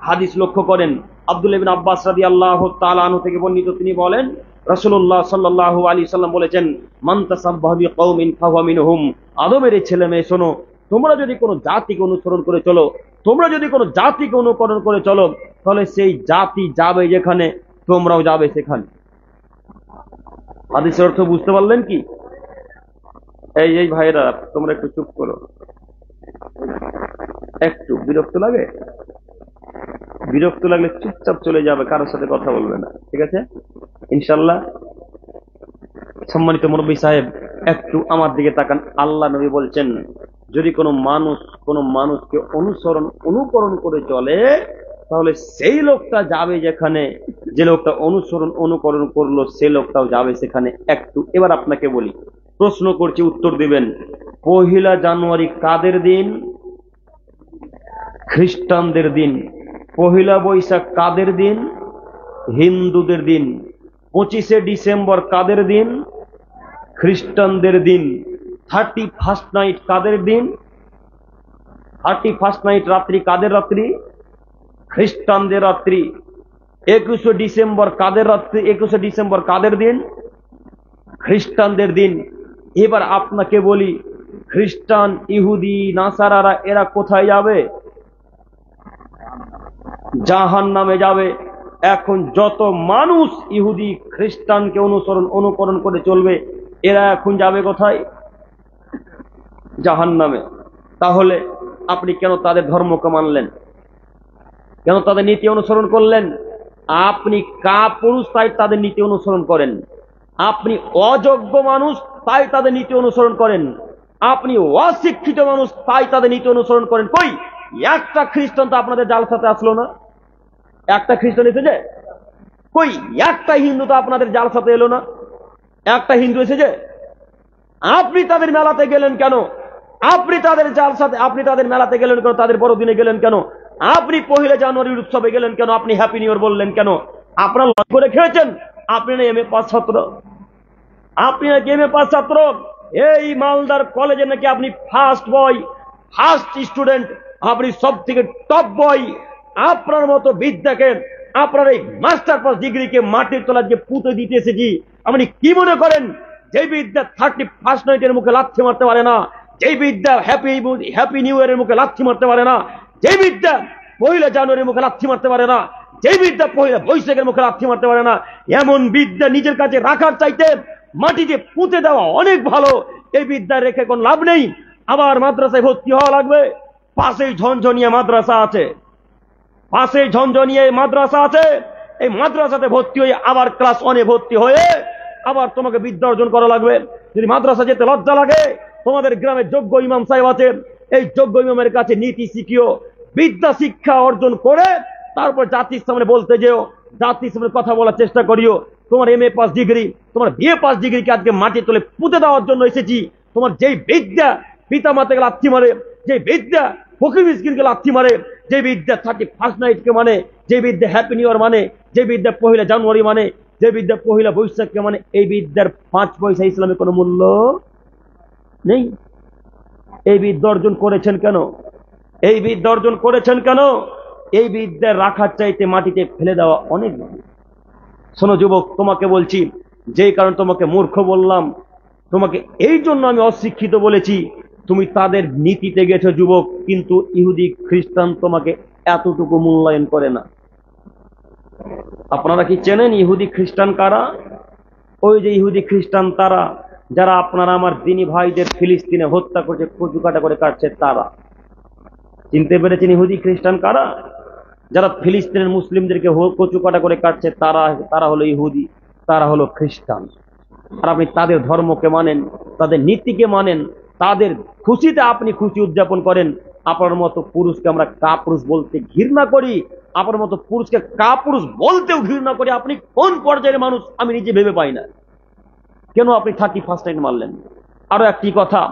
হাদিস লক্ষ্য করেন। আব্দুল্লাহ ইবনে আব্বাস রাদিয়াল্লাহু তাআলা আনহু থেকে বর্ণিত, তিনি বলেন রাসূলুল্লাহ সাল্লাল্লাহু আলাইহি সাল্লাম বলেছেন মান তাসাব্বাহা বিকওমিন ফাহুয়া মিনহুম। আদমের ছেলে মেয়ে শোনো, তোমরা যদি কোনো জাতিকে অনুসরণ করে চলো, তোমরা যদি কোনো জাতিকে অনুকরণ করে চলো, তাহলে সেই জাতি যাবে যেখানে, তোমরাও যাবে সেখানে। হাদিসের অর্থ বুঝতে পারলেন কি? এই ভাইরা তোমরা একটু চুপ করো, একটু বিরক্ত লাগে, বিরক্ত লাগলে চুপচাপ চলে যাবে, কারোর সাথে কথা বলবে না, ঠিক আছে ইনশাল্লাহ? সম্মানিত মুরব্বী সাহেব একটু আমার দিকে তাকান। আল্লাহ নবী বলছেন যদি কোনো মানুষকে অনুকরণ করে চলে, তাহলে সেই লোকটা যাবে যেখানে, যে লোকটা অনুকরণ করলো সে লোকটাও যাবে সেখানে একটু। এবার আপনাকে বলি, প্রশ্ন করছি, উত্তর দিবেন। 1 জানুয়ারি কাদের দিন? খ্রিস্টানদের দিন। 1 বৈশাখ কাদের দিন? হিন্দুদের দিন। 25 ডিসেম্বর কাদের দিন? খ্রিস্টানদের দিন। 31st নাইট কাদের দিন? 31st নাইট রাত্রি কাদের রাত্রি? খ্রিস্টানদের রাত্রি। 21 ডিসেম্বর কাদের রাত্রি? 21 ডিসেম্বর কাদের দিন? খ্রিস্টানদের দিন। এবার আপনাকে বলি, খ্রিস্টান, ইহুদি, নাসারারা এরা কোথায় যাবে? জাহান্নামে যাবে। এখন যত মানুষ ইহুদি খ্রিস্টানকে অনুকরণ করে চলবে, এরা এখন যাবে কোথায়? জাহান্নামে। তাহলে আপনি কেন তাদের ধর্মকে মানলেন? কেন তাদের নীতি অনুসরণ করলেন? আপনি কাপুরুষ তাই তাদের নীতি অনুসরণ করেন। আপনি অযোগ্য মানুষ তাই তাদের নীতি অনুসরণ করেন। আপনি অশিক্ষিত মানুষ তাই তাদের নীতি অনুসরণ করেন। কই একটা খ্রিস্টান তো আপনাদের জালসাতে আসলো না? একটা খ্রিস্টান এসেছে? কই একটা হিন্দু তো আপনাদের জালসাতে এলো না? একটা হিন্দু এসেছে? আপনি তাদের মেলাতে গেলেন কেন? আপনি তাদের জালসাতে, আপনি তাদের মেলাতে গেলেন কেন? তাদের বড়দিনে গেলেন কেন? আপনি 1 জানুয়ারির উৎসবে গেলেন কেন? আপনি হ্যাপি নিউ ইয়ার বললেন কেন? আপনারা লক্ষ্য করে খেয়েছেন? আপনি না এমএ পাস ছাত্র? আপনি নাকি এমএ পাস ছাত্র? এই মালদার কলেজে নাকি আপনি ফার্স্ট বয়, ফার্স্ট স্টুডেন্ট, আপনি সব থেকে টপ বয়। আপনার মতো বিদ্যাকে, আপনার এই মাস্টার পাস ডিগ্রিকে মাটির তলায় যে পুঁতে দিতে এসেছি, আপনি কি মনে করেন যে বিদ্যা 31st নাইটের মুখে লাথি মারতে পারে না? যে বিদ্যা হ্যাপি নিউ ইয়ারের মুখে লাথি মারতে পারে না? যে বিদ্যা 1 জানুয়ারির মুখে লাথি মারতে পারে না? যে বিদ্যা 1 বৈশাখের মুখে লাথি মারতে পারে না? এমন বিদ্যা নিজের কাছে রাখার চাইতে মাটিতে পুঁতে দেওয়া অনেক ভালো। এই বিদ্যা রেখে কোন লাভ নেই। আবার মাদ্রাসায় ভর্তি হওয়া লাগবে। পাশেই ঝনঝনিয়া মাদ্রাসা আছে, পাশে ঝনঝনিয়া মাদ্রাসা আছে। এই মাদ্রাসাতে ভর্তি হয়ে আবার ক্লাস 1-এ ভর্তি হয়ে আবার তোমাকে বিদ্যা অর্জন করা লাগবে। যদি মাদ্রাসা যেতে লজ্জা লাগে, তোমাদের গ্রামে যোগ্য ইমাম সাহেব আছে, এই যোগ্য ইমামের কাছে নীতি শিখিও, বিদ্যা শিক্ষা অর্জন করে তারপর জাতির সামনে বলতে যেও, জাতির সামনে কথা বলার চেষ্টা করিও। তোমার এমএ পাস ডিগ্রি, তোমার বিএ পাস ডিগ্রিকে আজকে মাটি তুলে পুঁতে দেওয়ার জন্য এসেছি। তোমার যেই বিদ্যা পিতা মাতাকে লাথি মারে, যে বিদ্যা ফকির মিসকিনকে লাথি মারে, যে বিদ্যা 31st নাইটকে মানে, যে বিদ্যা হ্যাপি নিউ ইয়ার মানে, যে বিদ্যা 1 জানুয়ারি মানে, যে বিদ্যা 1 বৈশাখকে মানে, এই বিদ্যার 5 পয়সা ইসলামে কোনো মূল্য নেই। এই বিদ্যা অর্জন করেছেন কেন? এই বিদ্যা অর্জন করেছেন কেন? এই বিদ্যা রাখার চাইতে মাটিতে ফেলে দেওয়া অনেক ভালো। শোনো যুবক, তোমাকে বলছি, যেই কারণে তোমাকে মূর্খ বললাম, তোমাকে এই জন্য আমি অশিক্ষিত বলেছি, তুমি তাদের নীতিতে গেছো যুবক, কিন্তু ইহুদি খ্রিস্টান তোমাকে এতটুকু মূল্যায়ন করে না। আপনারা কি চেনেন ইহুদি খ্রিস্টান কারা? ওই যে ইহুদি খ্রিস্টান তারা যারা আপনারা আমার দিনী ভাইদের ফিলিস্তিনে হত্যা করছে, কচু কাটা করে কাটছে, তারা। চিনতে পেরেছেন ইহুদি খ্রিস্টান কারা? যারা ফিলিস্তিনের মুসলিমদেরকে কচু কাটা করে কাটছে, তারা হলো ইহুদি, তারা হলো খ্রিস্টান। আর আপনি তাদের ধর্মকে মানেন, তাদের নীতিকে মানেন, তাদের খুশিতে আপনি খুশি উদযাপন করেন। আপনার মতো পুরুষকে আমরা কাপুরুষ বলতে ঘৃণা করি, আপনার মতো পুরুষকে কাপুরুষ বলতেও ঘৃণা করি। আপনি কোন পর্যায়ের মানুষ আমি নিজে ভেবে পাই না। কেন আপনি 31st নাইট মানলেন? আরো একটি কথা,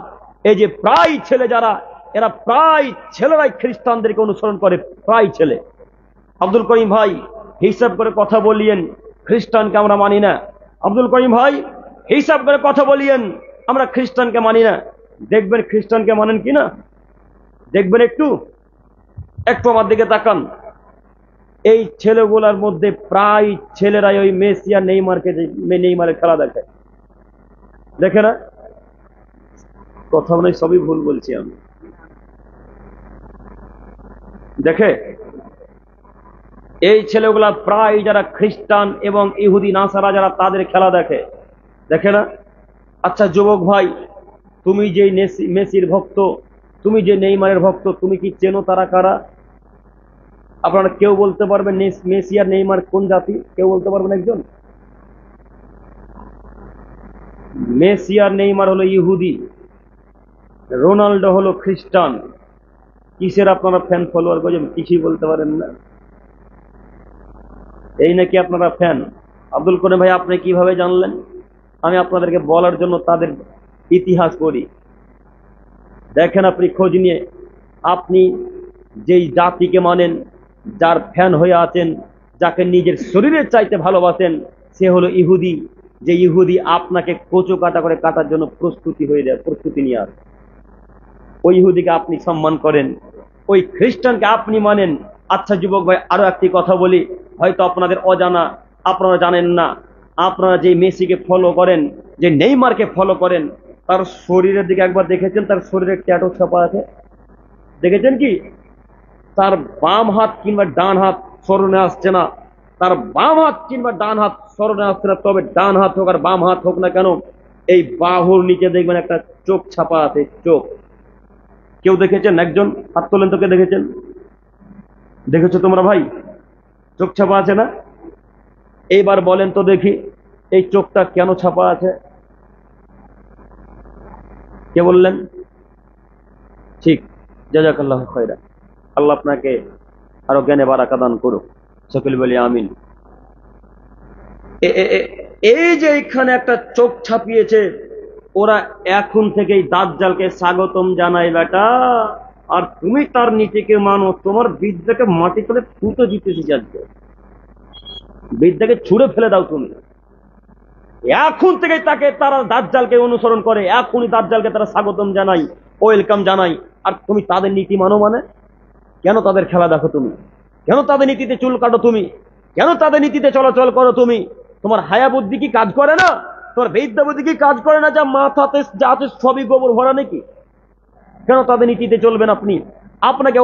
এই যে প্রায় ছেলে যারা, এরা প্রায় ছেলেরাই খ্রিস্টানদেরকে অনুসরণ করে, প্রায় ছেলে। আব্দুল করিম ভাই হিসাব করে কথা বলিয়েন, খ্রিস্টানকে আমরা মানি না। আব্দুল করিম ভাই হিসাব করে কথা বলিয়েন, আমরা খ্রিস্টানকে মানি না। দেখবেন খ্রিস্টানকে মানেন কিনা, দেখবেন। একটু একটু আমার দিকে তাকান। এই ছেলেগুলার মধ্যে প্রায় ছেলেরাই ওই মেসি আর নেইমারের খেলা দেখে, দেখে না? কথা নয়, সবই ভুল বলছি আমি। দেখে এই ছেলেগুলা প্রায় যারা খ্রিস্টান এবং ইহুদি নাসারা যারা, তাদের খেলা দেখে, দেখে না? আচ্ছা যুবক ভাই, তুমি যে মেসির ভক্ত, তুমি যে নেইমারের ভক্ত, তুমি কি চেনো তারা কারা? আপনারা কেউ বলতে পারবেন মেসি আর নেইমার কোন জাতি? কেউ বলতে পারবেন একজন? মেসি আর নেইমার হলো ইহুদি, রোনাল্ডো হলো খ্রিস্টান। কিসের আপনারা ফ্যান ফলোয়ার করছেন? কিছুই বলতে পারেন না। এই নাকি আপনারা ফ্যান? আব্দুল করিম ভাই, আপনি কিভাবে জানলেন? আমি আপনাদেরকে বলার জন্য তাদের ইতিহাস পড়ি। দেখেন, আপনি খোঁজ নিয়ে আপনি যেই জাতিকে মানেন, যার ফ্যান হয়ে আছেন, যাকে নিজের শরীরের চাইতে ভালোবাসেন, সে হলো ইহুদি। যে ইহুদি আপনাকে কচু কাটা করে কাটার জন্য প্রস্তুতি নিয়ে আসে, ওই ইহুদিকে আপনি সম্মান করেন, ওই খ্রিস্টানকে আপনি মানেন। আচ্ছা যুবক ভাই, আরো একটি কথা বলি, হয়তো আপনাদের অজানা, আপনারা জানেন না। আপনারা যে মেসিকে ফলো করেন, যে নেইমারকে ফলো করেন, তার শরীরের দিকে একবার দেখেছেন? তার শরীরে ট্যাটু ছাপা আছে, দেখেছেন কি? তার বাম হাত কিংবা ডান হাত স্মরণে আসছে না, তার বাম হাত কিংবা ডান হাত স্মরণে আসছে না। তবে ডান হাত হোক আর বাম হাত হোক না কেন, এই বাহুর নিচে দেখবেন একটা চোখ ছাপা আছে, চোখ। কেউ দেখেছেন? একজন হাত তোলেন তো, কে দেখেছেন? দেখেছো তোমরা ভাই? চোখ ছাপা আছে না? এইবার বলেন তো দেখি, এই চোখটা কেন ছাপা আছে? কে বললেন? ঠিক, জাযাকাল্লাহু খায়রা। আল্লাহ আপনাকে আরো জ্ঞানে বারাকা দান করুক, সকলে বলি আমিন। এই যে এখানে একটা চোখ ছাপিয়েছে, ওরা এখন থেকেই দাজ্জালকে স্বাগতম জানায় বেটা। আর তুমি তার নীতিকে মানো, তোমার বিদ্যাকে মাটি করে ফুটো জিতেছি আজকে, বিদ্যাকে ছুঁড়ে ফেলে দাও তুমি। এখন থেকে তারা দাজ্জালকে অনুসরণ করে, এখনই দাজ্জালকে তারা স্বাগতম জানাই, ওয়েলকাম জানাই। আর তুমি তাদের নীতি মানো মানে? কেন তাদের খেলা দেখো তুমি? কেন তাদের নীতিতে চুল কাটো তুমি? কেন তাদের নীতিতে চলাচল করো তুমি? তোমার হায়া বুদ্ধি কি কাজ করে না? তোমার বিদ্যা বুদ্ধি কি কাজ করে না? যা মাথাতে যা আছে সবই গোবর ভরা নাকি? কেন তাদের নীতিতে চলবেন আপনি? আপনাকে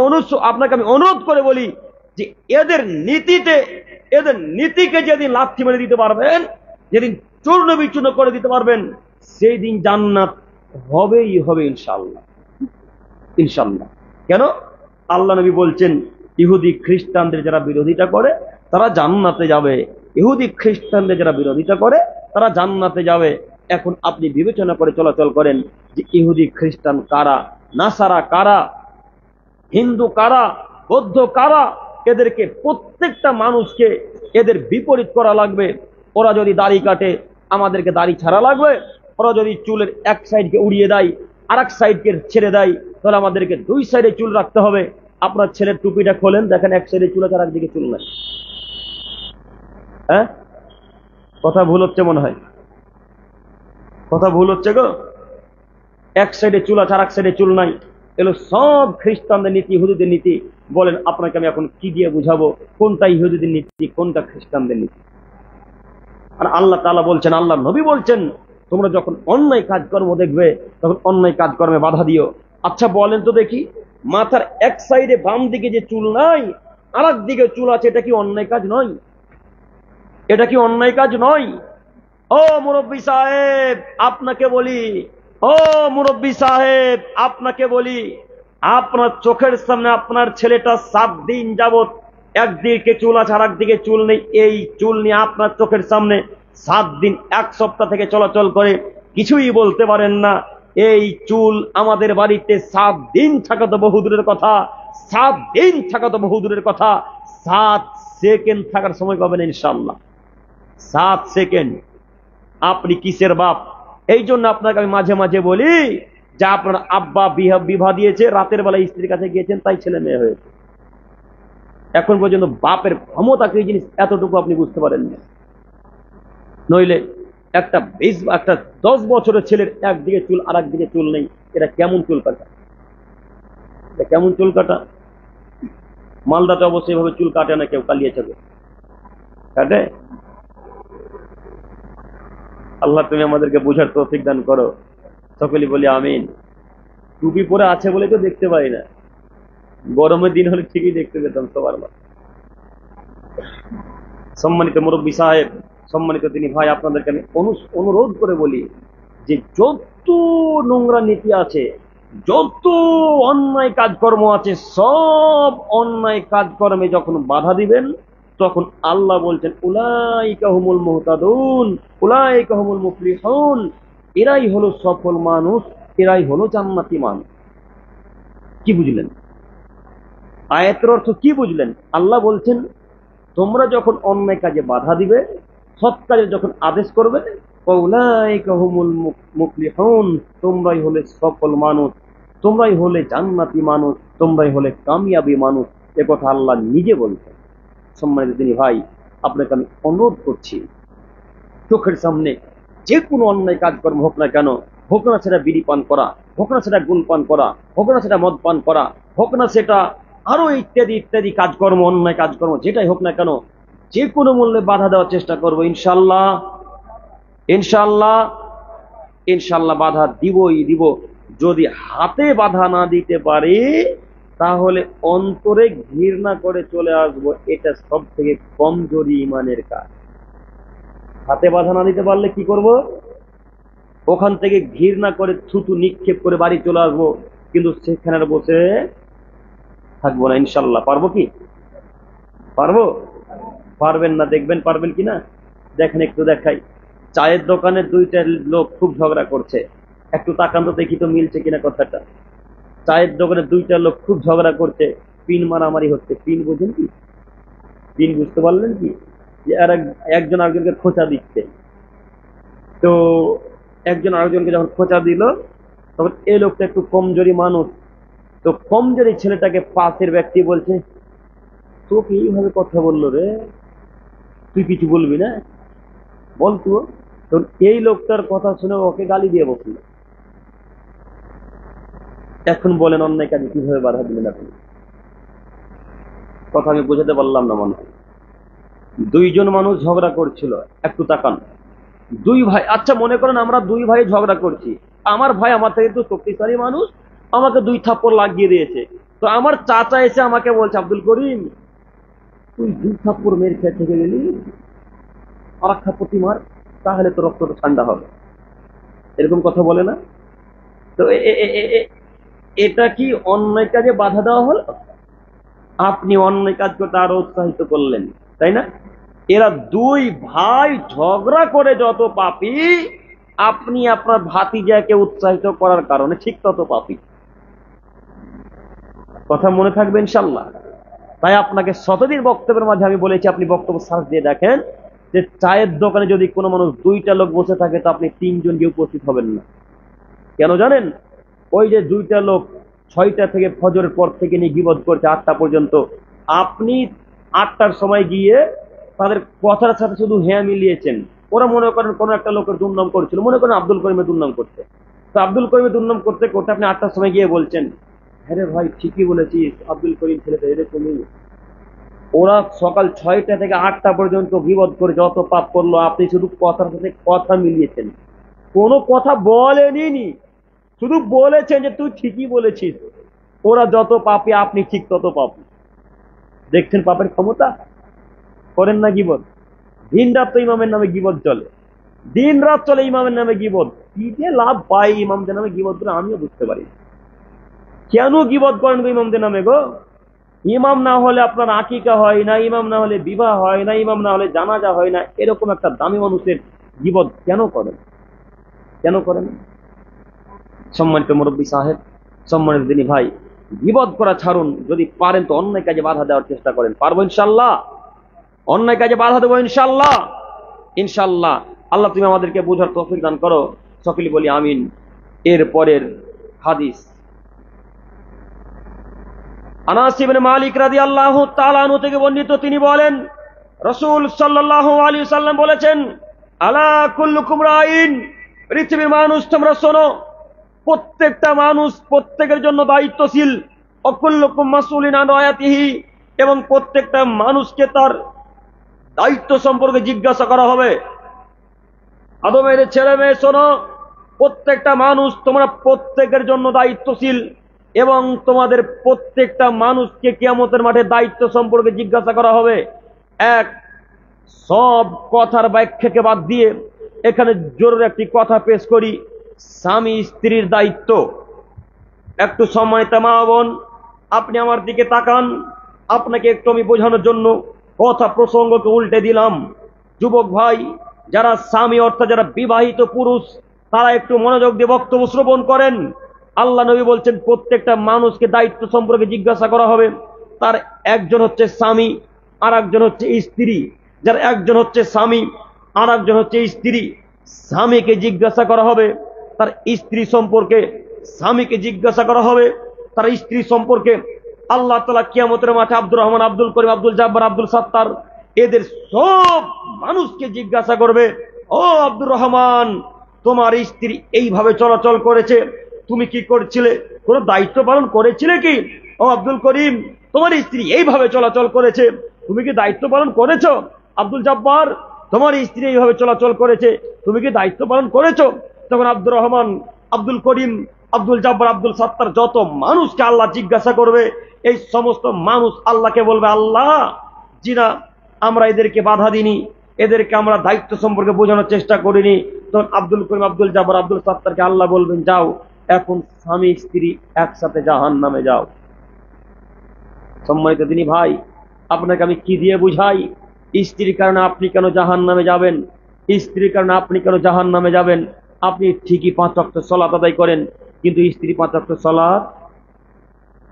আমি অনুরোধ করে বলি যে এদের নীতিকে যেদিন লাথি মেরে দিতে পারবেন, যেদিন চূর্ণ বিচূর্ণ করে দিতে পারবেন, সেই দিন জান্নাত হবেই হবে ইনশাআল্লাহ, ইনশাআল্লাহ। কেন? আল্লাহ নবী বলছেন, ইহুদি খ্রিস্টানদের যারা বিরোধিতা করে তারা জান্নাতে যাবে। ইহুদি খ্রিস্টানদের যারা বিরোধিতা করে তারা জান্নাতে যাবে। এখন আপনি বিবেচনা করে চলাচল করেন যে ইহুদি খ্রিস্টান কারা, নাসারা কারা, হিন্দু কারা, বৌদ্ধ কারা। এদেরকে প্রত্যেকটা মানুষকে এদের বিপরীত করা লাগবে। ওরা যদি দাড়ি কাটে, আমাদেরকে দাড়ি ছাড়া লাগবে। ওরা যদি চুলের এক সাইডকে উড়িয়ে দেয়, আর এক সাইডকে ছেড়ে দেয়, তাহলে আমাদেরকে দুই সাইডে চুল রাখতে হবে। আপনার ছেলের টুপিটা খোলেন, দেখেন এক সাইডে চুল আছে আর একদিকে চুল নাই। হ্যাঁ, কথা ভুল হচ্ছে মনে হয়, কথা ভুল হচ্ছে গো। এক সাইডে চুল আছে আর এক সাইডে চুল নাই, এগুলো সব খ্রিস্টানদের নীতি, ইহুদিদের নীতি। বলেন আপনাকে আমি এখন কি দিয়ে বুঝাবো কোনটা ইহুদিদের নীতি, কোনটা খ্রিস্টানদের নীতি? আর আল্লাহ তাআলা বলছেন, আল্লাহ নবী বলছেন, তোমরা যখন অন্যায় কাজকর্ম দেখবে তখন অন্যায় কাজকর্মে বাধা দিও। আচ্ছা বলেন তো দেখি, মাথার এক সাইডে বাম দিকে যে চুল নাই, আর এক দিকে চুল আছে, এটা কি অন্যায় কাজ নয়? এটা কি অন্যায় কাজ নয়? ও মুরব্বী সাহেব আপনাকে বলি, ও মুরব্বী সাহেব আপনাকে বলি, আপনার চোখের সামনে আপনার ছেলেটা 7 দিন যাবত একদিকে চুল আছে আর একদিকে চুল নেই, এই চুল নিয়ে আপনার চোখের সামনে 7 দিন, 1 সপ্তাহ থেকে চলাচল করে, কিছুই বলতে পারেন না। এই চুল আমাদের বাড়িতে 7 দিন থাকা তো বহুদূরের কথা, 7 দিন থাকা তো বহুদূরের কথা, 7 সেকেন্ড থাকার সময় পাবেন ইনশাআল্লাহ। 7 সেকেন্ড। আপনি কিসের বাপ? এই জন্য আপনাকে আমি মাঝে মাঝে বলি যে আপনার আব্বা বিবাহ দিয়েছে, রাতের বেলায় স্ত্রীর কাছে গিয়েছেন, তাই ছেলে মেয়ে হয়েছে। এখন পর্যন্ত বাপের ক্ষমতা কি জিনিস এতটুকু আপনি বুঝতে পারেন না। নইলে একটা 10 বছরের ছেলের একদিকে চুল আর একদিকে চুল নেই, এটা কেমন চুল কাটা? এটা কেমন চুল কাটা? মালদাতে অবশ্যই এভাবে চুল কাটে না কেউ, কালিয়ে যাবে কাটে। আল্লাহ তুমি আমাদেরকে বোঝার তৌফিক দান করো, সকলে বলি আমিন। টুপি পরে আছে বলে তো দেখতে পাই না, গরমের দিন হলে ঠিকই দেখতে পেতাম সবার মতো। সম্মানিত মুরব্বী সাহেব, সম্মানিত তিনি ভাই, আপনাদেরকে আমি অনুরোধ করে বলি যে যত নোংরা নীতি আছে, যত অন্যায় কাজকর্ম আছে, সব অন্যায় কাজকর্মে যখন বাধা দিবেন, তখন আল্লাহ বলছেন উলাইকা হুমুল মুহতাদুন উলাইকা হুমুল মুফলিহুন, এরাই হলো সফল মানুষ, এরাই হলো জান্নাতি মানুষ। কি বুঝলেন? আয়াতের অর্থ কি বুঝলেন? আল্লাহ বলছেন তোমরা যখন অন্যায় কাজে বাধা দিবে, সৎ কাজে যখন আদেশ করবে, ফাউলাইকা হুমুল মুফলিহুন, তোমরাই হলে সফল মানুষ, তোমরাই হলে জান্নাতি মানুষ, তোমরাই হলে কামিয়াবি মানুষ। এ কথা আল্লাহ নিজে বলছেন। সম্মানিত দিনী ভাই, আপনাকে আমি অনুরোধ করছি, চোখের সামনে যে কোনো অন্যায় কাজকর্ম হোক না কেন, হোক না সেটা বিড়ি পান করা, হোক না সেটা গুল পান করা, হোক না সেটা মদ পান করা, হোক না সেটা আরো ইত্যাদি ইত্যাদি কাজকর্ম, অন্যায় কাজকর্ম যেটাই হোক না কেন, যে কোনো মূল্যে বাধা দেওয়ার চেষ্টা করবো ইনশাল্লাহ। ইনশাল্লাহ, ইনশাল্লাহ বাধা দিবই দিব। যদি হাতে বাধা না দিতে পারি, তাহলে অন্তরে ঘৃণা করে চলে আসবো। এটা সব থেকে কমজোরি ইমানের কাজ। হাতে বাধা না দিতে পারলে কি করব? ওখান থেকে ঘৃণা করে থুতু নিক্ষেপ করে বাড়ি চলে আসবো, কিন্তু সেখানে বসে থাকবো না। ইনশাল্লাহ পারবো কি? পারবো? পারবেন না, দেখবেন পারবেন কিনা। দেখেন, একটু দেখাই। চায়ের দোকানে দুইটা লোক খুব ঝগড়া করছে, একটু তাকান তো দেখি তো মিলছে কিনা কথাটা। চায়ের দোকানে দুইটা লোক খুব ঝগড়া করছে, পিন মারামারি হচ্ছে। পিন বুঝেন কি? পিন বুঝতে পারলেন কি? যে একজন আরেকজনকে খোঁচা দিচ্ছে। তো একজন আরেকজনকে যখন খোঁচা দিল, তখন এই লোকটা একটু কমজোরি মানুষ। তো কমজোরি ছেলেটাকে পাশের ব্যক্তি বলছে, তোকে এইভাবে কথা বললো রে, তুই কিছু বলবি না, বল তুই। তো এই লোকটার কথা শুনে ওকে গালি দিয়ে বসল। এখন বলেন অন্যায় কাজে কিভাবে বাধা দিলেন আপনি? কথা আমি বোঝাতে পারলাম না মনে হয়। দুইজন মানুষ ঝগড়া করছিল, একটু তাকান। দুই ভাই, আচ্ছা মনে করেন আমরা দুই ভাই ঝগড়া করছি। আমার ভাই আমার থেকে একটু শক্তিশালী মানুষ, আমাকে দুই থাপ্পড় লাগিয়ে দিয়েছে। তো আমার চাচা এসে আমাকে বলছে, আব্দুল করিম, তুই দুই থাপ্পড় মেরে খেয়ে থেকে গেলি, আর এক থাপ্পড় তুই মার, তাহলে তো রক্তটা ঠান্ডা হবে। এরকম কথা বলে না? তো এটা কি অন্যায় কাজে বাধা দেওয়া হলো? আপনি অন্যায় কাজ করতে আরো উৎসাহিত করলেন, তাই না? এরা দুই ভাই ঝগড়া করে যত পাপী, আপনি আপনার ভাতিজাকে উৎসাহিত করার কারণে ঠিক তত পাপী। কথা মনে থাকবে ইনশাল্লাহ। তাই আপনাকে শতদিন বক্তব্যের মাঝে আমি বলেছি, আপনি বক্তব্য সার্চ দিয়ে দেখেন যে চায়ের দোকানে যদি কোনো মানুষ দুইটা লোক বসে থাকে, তো আপনি তিনজন গিয়ে উপস্থিত হবেন না। কেন জানেন? ওই যে দুইটা লোক 6টা থেকে ফজরের পর থেকে নিয়ে গীবত করছে 8টা পর্যন্ত, আপনি 8টার সময় গিয়ে তাদের কথার সাথে শুধু হ্যাঁ মিলিয়েছেন। ওরা মনে করেন কোন একটা লোকের দুর্নাম করছিল, মনে করেন আব্দুল করিমের দুর্নাম করছে। তো আব্দুল করিমের দুর্নাম করতে করতে আপনি 8টার সময় গিয়ে বলছেন, হ্যাঁ রে ভাই ঠিকই বলেছিস, আব্দুল করিম ছেলেটা এরকমই। ওরা সকাল 6টা থেকে 8টা পর্যন্ত গীবত করে যত পাপ করলো, আপনি শুধু কথার সাথে কথা মিলিয়েছেন, কোনো কথা বলেনি, শুধু বলেছেন যে তুই ঠিকই বলেছিস। ওরা যত পাপী, আপনি ঠিক তত পাপী। দেখছেন পাপের ক্ষমতা? করেন না গীবত? দিন রাত তো ইমামের নামে গীবত চলে, দিন রাত চলে ইমামের নামে গীবত। কি যে লাভ পাই ইমামদের নামে গীবত করে আমিও বুঝতে পারি। কেন গীবত করেন গো ইমামদের নামে গো? ইমাম না হলে আপনার আকিকা হয় না, ইমাম না হলে বিবাহ হয় না, ইমাম না হলে জানাজা হয় না। এরকম একটা দামি মানুষের গীবত কেন করেন? কেন করেন? সম্মানিত মুরব্বী সাহেব, সম্মানিত দিনী ভাই, গীবত করা ছাড়ুন। যদি পারেন তো অন্যায় কাজে বাধা দেওয়ার চেষ্টা করেন। পারবো ইনশাল্লাহ? অন্যায় কাজে বাধা দেবো ইনশাল্লাহ। ইনশাল্লাহ। আল্লাহ তুমি আমাদেরকে বোঝার তৌফিক দান করো। সকলে বলি আমিন। এর পরের হাদিস, আনাস ইবনে মালিক রাদিয়াল্লাহু তাআলা আনহু থেকে বর্ণিত, তিনি বলেন, রাসূল সাল্লাল্লাহু আলাইহি সাল্লাম বলেছেন, আলা কুল্লুকুম রাইন, পৃথিবীর মানুষ তোমরা শোনো, প্রত্যেকটা মানুষ প্রত্যেকের জন্য দায়িত্বশীল। অকুল্লুকুম মাসউলিন আন রায়াতিহি, এবং প্রত্যেকটা মানুষকে তার দায়িত্ব সম্পর্কে জিজ্ঞাসা করা হবে। আদমের ছেলে মেয়ে শোনো, প্রত্যেকটা মানুষ তোমরা প্রত্যেকের জন্য দায়িত্বশীল, এবং তোমাদের প্রত্যেকটা মানুষকে কিয়ামতের মাঠে দায়িত্ব সম্পর্কে জিজ্ঞাসা করা হবে। এক, সব কথার ব্যাখ্যাকে বাদ দিয়ে এখানে জরুরি একটি কথা পেশ করি, স্বামী স্ত্রীর দায়িত্ব। একটু সম্মানিত মা বোন, আপনি আমার দিকে তাকান, আপনাকে একটু আমি বোঝানোর জন্য কথা প্রসঙ্গকে উল্টে দিলাম। যুবক ভাই, যারা স্বামী অর্থাৎ যারা বিবাহিত পুরুষ, তারা একটু মনোযোগ দিয়ে বক্তব্য শ্রবণ করেন। আল্লাহ নবী বলছেন প্রত্যেকটা মানুষকে দায়িত্ব সম্পর্কে জিজ্ঞাসা করা হবে। তার একজন হচ্ছে স্বামী, আর একজন হচ্ছে স্ত্রী, যার একজন হচ্ছে স্বামী আর একজন হচ্ছে স্ত্রী। স্বামীকে জিজ্ঞাসা করা হবে তার স্ত্রী সম্পর্কে, স্বামীকে জিজ্ঞাসা করা হবে তার স্ত্রী সম্পর্কে। আল্লাহ তাআলা কিয়ামতের মাঠে আব্দুর রহমান, আব্দুল করিম, আব্দুল জব্বার, আব্দুল সাত্তার এদের সব মানুষকে জিজ্ঞাসা করবে, ও আব্দুর রহমান, তোমার স্ত্রী এইভাবে চলাচল করেছে, তুমি কি করছিলে? কোন দায়িত্ব পালন করেছিলে কি? ও আব্দুল করিম, তোমার স্ত্রী এইভাবে চলাচল করেছে, তুমি কি দায়িত্ব পালন করেছো? আব্দুল জব্বার, তোমার স্ত্রী এইভাবে চলাচল করেছে, তুমি কি দায়িত্ব পালন করেছো? তখন আব্দুর রহমান, আব্দুল করিম, আব্দুল জব্বার, আব্দুল সাত্তার যত মানুষকে আল্লাহ জিজ্ঞাসা করবে, এই সমস্ত মানুষ আল্লাহকে বলবে, আল্লাহ জিনা আমরা এদেরকে বাধা দিনি, এদেরকে আমরা দায়িত্ব সম্পর্কে বোঝানোর চেষ্টা করিনি। তখন আব্দুল করিম, আব্দুল জব্বার, আব্দুল সাত্তারকে আল্লাহ বলবেন, যাও এখন স্বামী স্ত্রী একসাথে জাহান্নামে যাও। সম্মানিত দিনী ভাই, আপনাকে আমি কি দিয়ে বুঝাই? স্ত্রীর কারণে আপনি কেন জাহান্নামে যাবেন? স্ত্রীর কারণে আপনি কেন জাহান্নামে যাবেন? আপনি ঠিকই 5 ওয়াক্ত সালাত আদায় করেন, কিন্তু স্ত্রী 5 ওয়াক্ত সালাত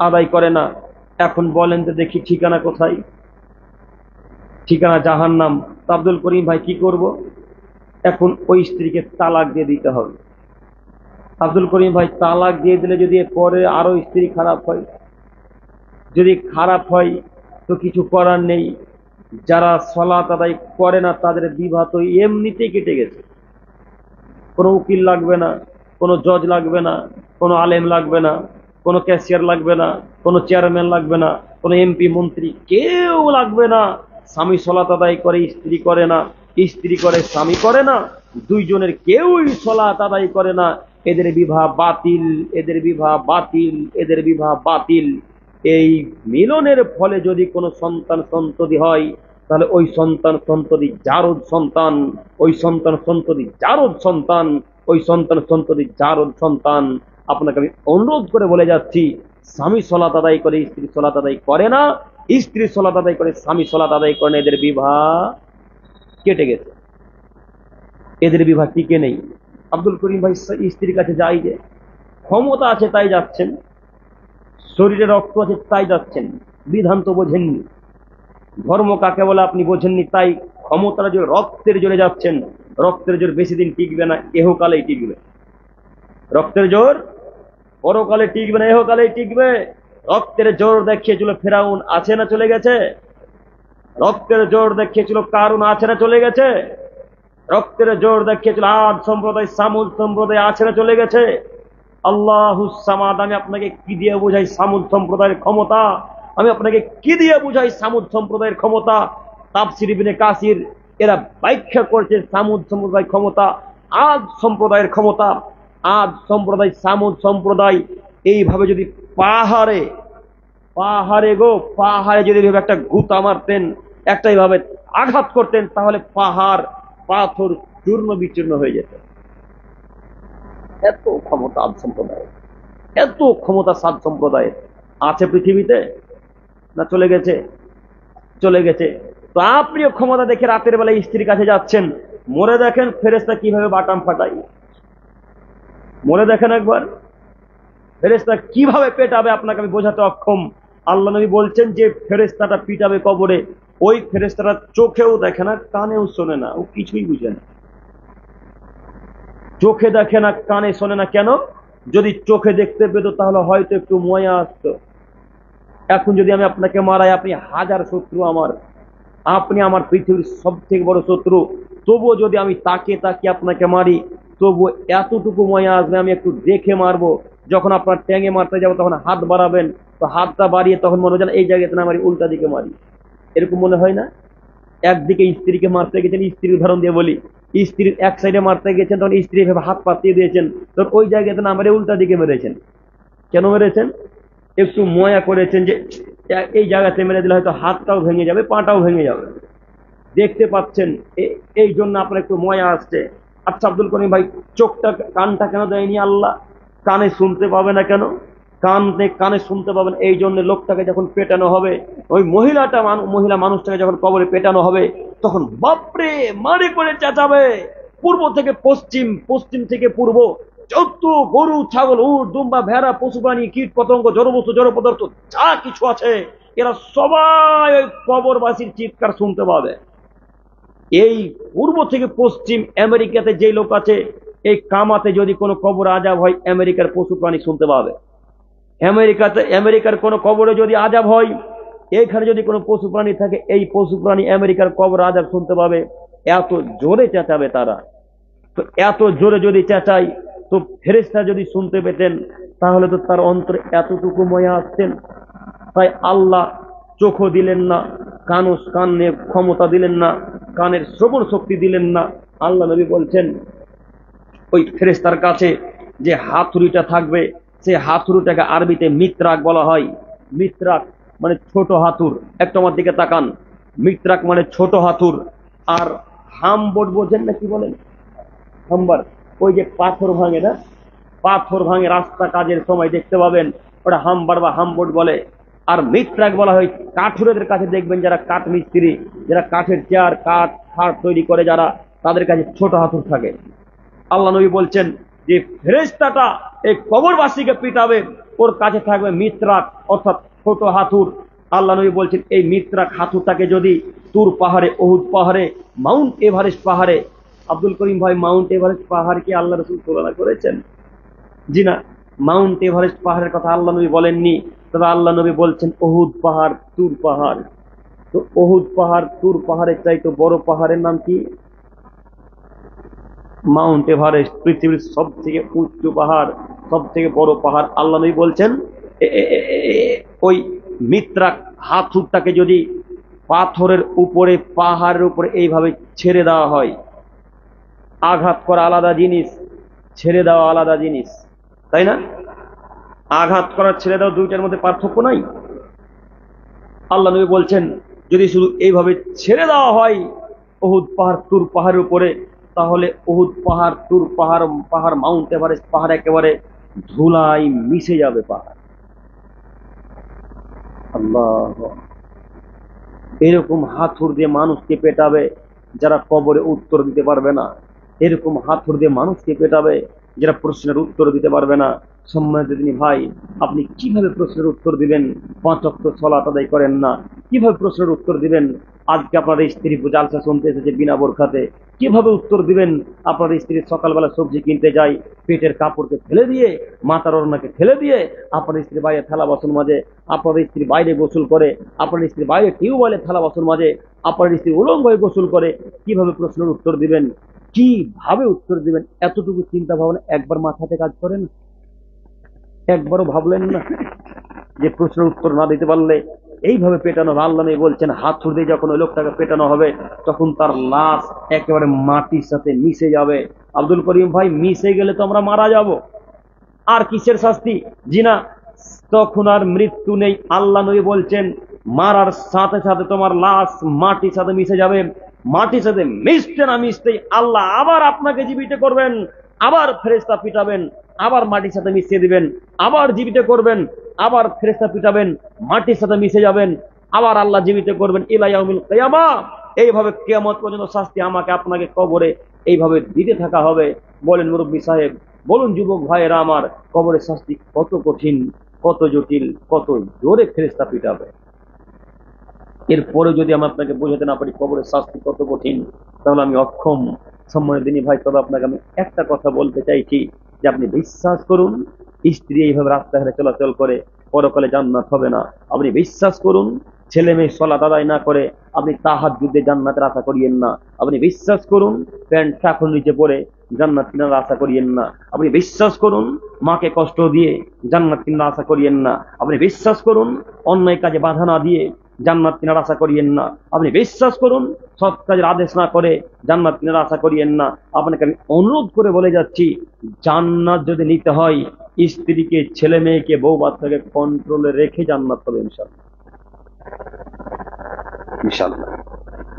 আদায় করে না। এখন বলেন তো দেখি ঠিকানা কোথায়? ঠিকানা জাহান্নাম। আব্দুল করিম ভাই কি করব? এখন ওই স্ত্রীকে তালাক দিয়ে দিতে হবে। আব্দুল করিম ভাই, তালাক দিয়ে দিলে যদি পরে আরো স্ত্রী খারাপ হয়, যদি খারাপ হয় তো কিছু করার নেই। যারা সালাত আদায় করে না তাদের বিবাহ তো এমনিতেই কেটে গেছে। কোনো উকিল লাগবে না, কোনো জজ লাগবে না, কোনো আলেম লাগবে না, কোনো ক্যাশিয়ার লাগবে না, কোনো চেয়ারম্যান লাগবে না, কোনো এমপি মন্ত্রী কেউ লাগবে না। স্বামী সালাত আদায় করে, স্ত্রী করে না, স্ত্রী করে, স্বামী করে না, দুইজনের কেউই সালাত আদায় করে না, এদের বিবাহ বাতিল, এদের বিবাহ বাতিল, এদের বিবাহ বাতিল। এই মিলনের ফলে যদি কোনো সন্তান সন্ততি হয়, তাহলে ওই সন্তান সন্ততি জারদ সন্তান, ওই সন্তান সন্ততি জারদ সন্তান, ওই সন্তান সন্ততি জারদ সন্তান। আপনাকে আমি অনুরোধ করে বলে যাচ্ছি, স্বামী সালাত আদায় করে, স্ত্রী সালাত আদায় করে না, স্ত্রী সালাত আদায় করে, স্বামী সালাত আদায় করে না, এদের বিবাহ কেটে গেছে, এদের বিবাহ টিকে নেই। আব্দুল করিম ভাই স্ত্রীর কাছে যাই, যে ক্ষমতা আছে তাই যাচ্ছেন, শরীরে রক্ত আছে তাই যাচ্ছেন, বিধান তো বোঝেননি, ধর্ম কাকে বলে আপনি বোঝেননি, তাই ক্ষমতার জোরে, রক্তের জোরে যাচ্ছেন। রক্তের জোর বেশি দিন টিকবে না, এহকালেই টিকবে। রক্তের জোর পরকালে টিকবে না, এহকালেই টিকবে। রক্তের জোর দেখিয়েছিল ফেরাউন, আছে না চলে গেছে? রক্তের জোর দেখিয়েছিল কারুন, আছে না চলে গেছে? রক্তের জোর দেখিয়েছিল আদ সম্প্রদায়, সামুদ সম্প্রদায়, আছে না চলে গেছে? আল্লাহুস সামাদ। আমি আপনাকে কি দিয়ে বুঝাই সামুদ সম্প্রদায়ের ক্ষমতা? আমি আপনাকে কি দিয়ে বুঝাই সামুদ সম্প্রদায়ের ক্ষমতা? তাফসীর ইবনে কাসির এরা ব্যাখ্যা করছে সামুদ সম্প্রদায়ের ক্ষমতা, আদ সম্প্রদায়ের ক্ষমতা। আদ সম্প্রদায়, সামুদ সম্প্রদায় এইভাবে যদি পাহাড়ে পাহাড়ে গো পাহাড়ে যদি একটা গুতা মারতেন, একটা এইভাবে আঘাত করতেন, তাহলে পাহাড় পাথর চূর্ণ বিচূর্ণ হয়ে যেত। এত ক্ষমতা আদ সম্প্রদায়ের, এত ক্ষমতা সাদ সম্প্রদায়ের। আছে পৃথিবীতে না চলে গেছে? চলে গেছে। তো আপনিও ক্ষমতা দেখে রাতের বেলায় স্ত্রীর কাছে যাচ্ছেন, মরে দেখেন ফেরেশতা কিভাবে বাটাম ফাটাই, মরে দেখেন একবার ফেরেশতা কিভাবে পেটাবে, আপনাকে আমি বোঝাতে অক্ষম। আল্লাহ নবী বলছেন যে ফেরেশতাটা পিটাবে কবরে, ওই ফেরেশতাটা চোখেও দেখে না, কানেও শোনে না, ও কিছুই বুঝে না। চোখে দেখে না, কানে শোনে না, কেন? যদি চোখে দেখতে পেত তাহলে হয়তো একটু ময়া আসতো। এখন যদি আমি আপনাকে মারাই, আপনি হাজার শত্রু আমার, আপনি আমার পৃথিবীর সব থেকে বড় শত্রু, তবুও যদি আমি তাকে আপনাকে মারি, তবু এতটুকু ময়া আসবে, আমি একটু দেখে মারবো। যখন আপনার ট্যাঙে মারতে যাবো তখন হাত বাড়াবেন, তো হাতটা বাড়িয়ে তখন মনে হয় এই জায়গাতে না মারি, উল্টা দিকে মারি, এরকম মনে হয় না? একদিকে স্ত্রীকে মারতে গেছেন, স্ত্রীর উদাহরণ দিয়ে বলি, স্ত্রীর এক সাইডে মারতে গেছেন, তখন স্ত্রী ভেবে হাত পাতিয়ে দিয়েছেন, তখন ওই জায়গাতে না মেরে উল্টা দিকে মেরেছেন। কেন মেরেছেন? একটু ময়া করেছেন যে এই জায়গাতে মেরে দিলে হয়তো হাতটাও ভেঙে যাবে, পাটাও ভেঙে যাবে, দেখতে পাচ্ছেন, এই জন্য আপনার একটু ময়া আসছে। আচ্ছা আব্দুল করিম ভাই, চোখটা কানটা কেন দেয়নি আল্লাহ? কানে শুনতে পাবে না কেন? কানে শুনতে পাবেন, এই জন্য লোকটাকে যখন পেটানো হবে, ওই মহিলা মানুষটাকে যখন কবরে পেটানো হবে, তখন বাপরে মারে করে চেঁচাবে, পূর্ব থেকে পশ্চিম, পশ্চিম থেকে পূর্ব, যত গরু ছাগল উট দুম্বা ভেড়া পশু প্রাণী কীট পতঙ্গ জড়বস্তু জড় পদার্থ যা কিছু আছে এরা সবাই ওই কবরবাসীর চিৎকার শুনতে পাবে। এই পূর্ব থেকে পশ্চিম আমেরিকাতে যে লোক আছে, এই কামাতে যদি কোনো কবর আজাব হয়, আমেরিকার পশু প্রাণী শুনতে পাবে। আমেরিকার কোনো কবরে যদি আজাব হয়, এখানে যদি কোনো পশু প্রাণী থাকে, এই পশু প্রাণী আমেরিকার কবর আজাব শুনতে পাবে। এত জোরে চেঁচাবে তারা। তো এত জোরে যদি চেঁচাই, তো ফেরেশতা যদি শুনতে পেতেন, তাহলে তো তার অন্তরে এতটুকু ময়া আসতেন। তাই আল্লাহ চোখও দিলেন না, কানে ক্ষমতা দিলেন না, কানের শ্রবণ শক্তি দিলেন না। আল্লাহ নবী বলছেন, ওই ফেরেশতার কাছে যে হাতুড়িটা থাকবে, সে হাতুড়িটাকে আরবিতে মিত্রাক বলা হয়। মিত্রাক মানে ছোট হাতুর। একটু আমার দিকে তাকান। মিত্রাক মানে ছোট হাতুর। আর হামবোর্ড বোঝেন না, কি বলেন? হাম্বার, ওই যে পাথর ভাঙে না, পাথর ভাঙে রাস্তা কাজের সময় দেখতে পাবেন, ওটা হাম্বার বা হামবোর্ড বলে। আর মিত্রাক বলা হয় কাঠুরেদের কাছে, দেখবেন যারা কাঠ মিস্ত্রি, যারা কাঠের চেয়ার, কাঠ খাট তৈরি করে, যারা, তাদের কাছে ছোট হাতুর থাকে। আল্লাহ নবী বলছেন যে ফেরেশতাটা এই কবরবাসীকে পিটাবে, ওর কাছে থাকবে মিত্রাক অর্থাৎ ছোট হাতুর। আল্লাহ নবী বলছেন এই মিত্রাক হাতুরটাকে যদি তুর পাহাড়ে, ওহুদ পাহাড়ে, মাউন্ট এভারেস্ট পাহাড়ে, আব্দুল করিম ভাই, মাউন্ট এভারেস্ট পাহাড় কি আল্লাহ রাসূল তুলনা করেছেন? জি না, মাউন্ট এভারেস্ট পাহাড়ের কথা আল্লাহ নবী বলেননি। তবে আল্লাহ নবী বলছেন ওহুদ পাহাড়, তুর পাহাড়। তো ওহুদ পাহাড়, তুর পাহাড়ের চাইতে বড় পাহাড়ের নাম কি? Mount Everest. পৃথিবীর সব থেকে উঁচু পাহাড়, সব থেকে বড় পাহাড়। আল্লাহ নবী বলছেন ওই মিত্রাক হাতুরটাকে যদি পাথরের উপরে, পাহাড়ের উপরে এইভাবে ছেড়ে দেওয়া হয়, আঘাত করা আলাদা জিনিস, ছেড়ে দেওয়া আলাদা জিনিস, তাই না? আঘাত করার, ছেড়ে দেওয়া, দুইটার মধ্যে পার্থক্য নাই? আল্লাহ নবী বলছেন যদি শুধু এইভাবে ছেড়ে দেওয়া হয় ওহুদ পাহাড়, তুর পাহাড়ের উপরে, তাহলে ওহুদ পাহাড়, তুর পাহাড়, মাউন্ট এভারেস্ট পাহাড় একেবারে ধুলাই মিশে যাবে পাহাড়। আল্লাহ, এরকম হাতুড় দিয়ে মানুষকে পেটাবে যারা কবরে উত্তর দিতে পারবে না। এরকম হাতুড় দিয়ে মানুষকে পেটাবে যারা প্রশ্নের উত্তর দিতে পারবে না। সম্মানিত দিনী ভাই, আপনি কিভাবে প্রশ্নের উত্তর দিবেন? 5 ওয়াক্ত সালাত আদায় করেন না, কিভাবে প্রশ্নের উত্তর দিবেন? আজকে আপনার স্ত্রী জালসা শুনতে এসেছে বিনা বোরখাতে, কিভাবে উত্তর দিবেন? আপনার স্ত্রী সকালবেলা সবজি কিনতে যায়, পেটের কাপড়কে ফেলে দিয়ে, মাথার ওড়নাকে ফেলে দিয়ে, আপনার স্ত্রী বাইরে থালা বাসন মাঝে, আপনার স্ত্রী বাইরে গোসল করে, আপনার স্ত্রী বাইরে টিউবওয়েলে থালা বাসন মাঝে, আপনার স্ত্রী উলঙ্গ হয়ে গোসল করে, কিভাবে প্রশ্নের উত্তর দিবেন? কিভাবে উত্তর দিবেন? এতটুকু চিন্তা ভাবনা একবার মাথাতে কাজ করেন? একবারও ভাবলেন না যে প্রশ্নের উত্তর না দিতে পারলে এইভাবে পেটানো হবে? আল্লাহ নবী বলছেন হাতুড় দিয়ে যখন ওই লোকটাকে পেটানো হবে, তখন তার লাশ একেবারে মাটির সাথে মিশে যাবে। আব্দুল করিম ভাই, মিশে গেলে তো আমরা মারা যাব, আর কিসের শাস্তি? জি না, তখন আর মৃত্যু নেই। আল্লাহ নবী বলছেন মারার সাথে সাথে তোমার লাশ মাটির সাথে মিশে যাবে। মাটির সাথে মিশতে না মিশতেই আল্লাহ আবার আপনাকে জীবিত করবেন, আবার ফেরেশতা পিটাবেন, আবার মাটির সাথে মিশিয়ে দিবেন, আবার জীবিত করবেন, আবার ফেরেশতা পিটাবেন, মাটির সাথে মিশে যাবেন, আবার আল্লাহ জীবিত করবেন ইলা ইয়াউমিল কিয়ামা। এইভাবে কিয়ামত পর্যন্ত শাস্তি আমাকে আপনাকে কবরে এইভাবে দিতে থাকা হবে। বলেন মুরব্বী সাহেব, বলুন যুবক ভাইয়েরা আমার, কবরের শাস্তি কত কঠিন, কত জটিল, কত জোরে ফেরেশতা পিটাবে। এরপরে যদি আমি আপনাকে বোঝাতে না পারি কবরের শাস্তি কত কঠিন, তাহলে আমি অক্ষম। সম্মানিত দিনী ভাই, তবে আপনাকে আমি একটা কথা বলতে চাইছি যে আপনি বিশ্বাস করুন, স্ত্রী এইভাবে রাস্তাঘাটে চলাচল করে পরকালে জান্নাত হবে না। আপনি বিশ্বাস করুন, ছেলে মেয়ে সালাত আদায় না করে আপনি তাহাজ্জুদে জান্নাতের আশা করিয়েন না। আপনি বিশ্বাস করুন, প্যান্ট এখন নিচে পড়ে জান্নাত কিনার আশা করিয়েন না। আপনি বিশ্বাস করুন, মাকে কষ্ট দিয়ে জান্নাত কিনার আশা করিয়েন না। আপনি বিশ্বাস করুন, অন্যায় কাজে বাধা না দিয়ে জান্নাত কিনার আশা করিয়েন না। আপনি বিশ্বাস করুন, সৎ কাজের আদেশ না করে জান্নাত কিনার আশা করিয়েন না। আপনাকে আমি অনুরোধ করে বলে যাচ্ছি, জান্নাত যদি নিতে হয়, স্ত্রীকে, ছেলে মেয়েকে, বউ বাচ্চাকে কন্ট্রোলে রেখে জান্নাত হবে ইনশাআল্লাহ, ইনশাআল্লাহ।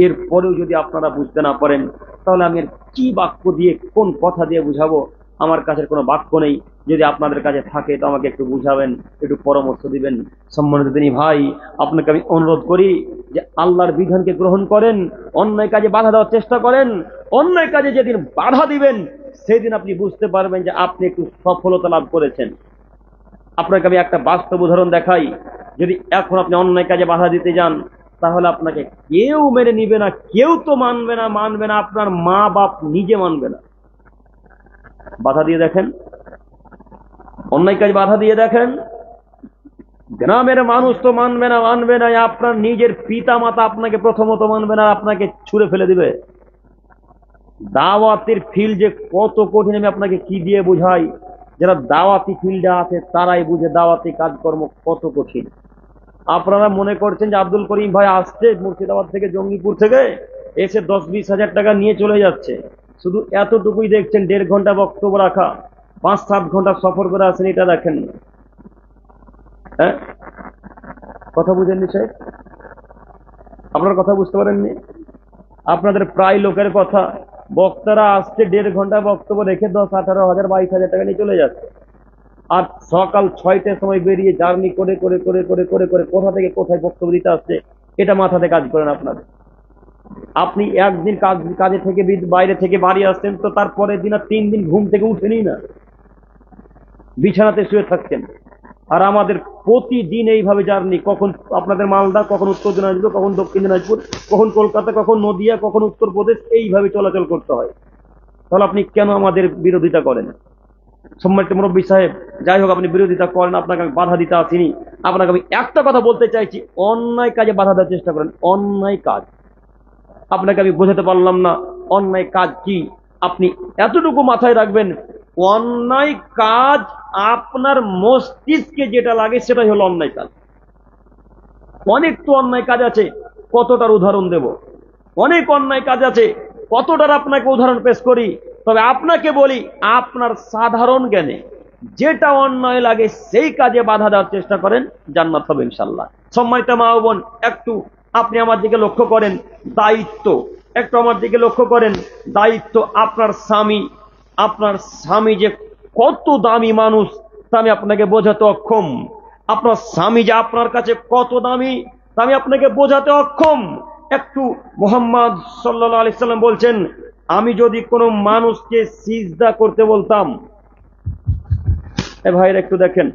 এরপরেও যদি আপনারা বুঝতে না পারেন, তাহলে আমি কি বাক্য দিয়ে, কোন কথা দিয়ে বুঝাবো? আমার কাছে কোনো বাক্য নেই। যদি আপনাদের কাছে থাকে তো আমাকে একটু বুঝাবেন, একটু পরামর্শ দিবেন। সম্মানিত দিনী ভাই, আপনাকে আমি অনুরোধ করি যে আল্লাহর বিধানকে গ্রহণ করেন, অন্যায় কাজে বাধা দেওয়ার চেষ্টা করেন। অন্যায় কাজে যেদিন বাধা দিবেন, সেদিন আপনি বুঝতে পারবেন যে আপনি একটু সফলতা লাভ করেছেন। আপনাকে আমি একটা বাস্তব উদাহরণ দেখাই। যদি এখন আপনি অন্যায় কাজে বাধা দিতে যান, তাহলে আপনাকে কেউ মেনে নিবে না, কেউ তো মানবে না, আপনার মা বাপ নিজে মানবে না। বাধা দিয়ে দেখেন, অন্যায় কাজ বাধা দিয়ে দেখেন, গ্রামের মানুষ তো মানবে না, আপনার নিজের পিতা মাতা আপনাকে প্রথমত মানবে না, আপনাকে ছুঁড়ে ফেলে দিবে। দাওয়াতের ফিল্ড যে কত কঠিন আমি আপনাকে কি দিয়ে বুঝাই, যারা দাওয়াতি ফিল্ডে আছে তারাই বুঝে দাওয়াতি কাজকর্ম কত কঠিন। আপনারা মনে করছেন যে আব্দুল করিম ভাই আসছে মুর্শিদাবাদ থেকে, জঙ্গিপুর থেকে এসে 10-20 হাজার টাকা নিয়ে চলে যাচ্ছে, শুধু এতটুকুই দেখছেন, 1.5 ঘন্টা বক্তব্য রাখা, 5-7 ঘন্টা সফর করে আসেন, এটা দেখেন না। হ্যাঁ, কথা বুঝেননি সাহেব? আপনার কথা বুঝতে পারেননি? আপনাদের প্রায় লোকের কথা, বক্তারা আসছে 1.5 ঘন্টা বক্তব্য রেখে 10-18 হাজার 22 হাজার টাকা নিয়ে চলে যাচ্ছে, আর সকাল 6টার সময় বেরিয়ে জার্নি করে করে করে করে করে করে কোথা থেকে কোথায় বক্তব্য দিতে আসছে, এটা মাথাতে কাজ করেন আপনাদের। আপনি একদিন কাজে থেকে বাইরে থেকে বাড়ি আসছেন, তো তারপরের দিন আর 3 দিন ঘুম থেকে উঠেনি না, বিছানাতে শুয়ে থাকছেন। আর আমাদের প্রতিদিন এইভাবে জার্নি, কখন আপনাদের মালদা, কখন উত্তর দিনাজপুর, কখন দক্ষিণ দিনাজপুর, কখন কলকাতা, কখন নদিয়া, কখন উত্তরপ্রদেশ, এইভাবে চলাচল করতে হয়। তাহলে আপনি কেন আমাদের বিরোধিতা করেন? সম্মানিত মুরব্বী সাহেব, যাই হোক, আপনি বিরোধিতা করেন, আপনাকে আমি বাধা দিতে আসিনি। আপনাকে আমি একটা কথা বলতে চাইছি, অন্যায় কাজে বাধা দেওয়ার চেষ্টা করেন। অন্যায় কাজ আপনাকে আমি বোঝাতে পারলাম না অন্যায় কাজ কি, আপনি এতটুকু মাথায় রাখবেন, অন্যায় কাজ আপনার মস্তিষ্কে যেটা লাগে সেটাই হলো অন্যায় কাজ। অনেক তো অন্যায় কাজ আছে, কতটার উদাহরণ দেব, অনেক অন্যায় কাজ আছে, কতটার আপনাকে উদাহরণ পেশ করি। তবে আপনাকে বলি, আপনার সাধারণ জ্ঞানে যেটা অন্যায় লাগে সেই কাজে বাধা দেওয়ার চেষ্টা করেন, জান্নাত হবে ইনশাআল্লাহ। সম্মানিত মা ও বোন, একটু আপনি আমার দিকে লক্ষ্য করেন, দায়িত্ব একটু আমার দিকে লক্ষ্য করেন, দায়িত্ব। আপনার স্বামী যে কত দামি মানুষ তা আমি আপনাকে বোঝাতে অক্ষম। আপনার স্বামী যে আপনার কাছে কত দামি তা আমি আপনাকে বোঝাতে অক্ষম। একটু মুহাম্মদ সাল্লাল্লাহু আলাইহি সাল্লাম বলছেন, আমি যদি কোনো মানুষকে সিজদা করতে বলতাম, এ ভাইরা একটু দেখেন,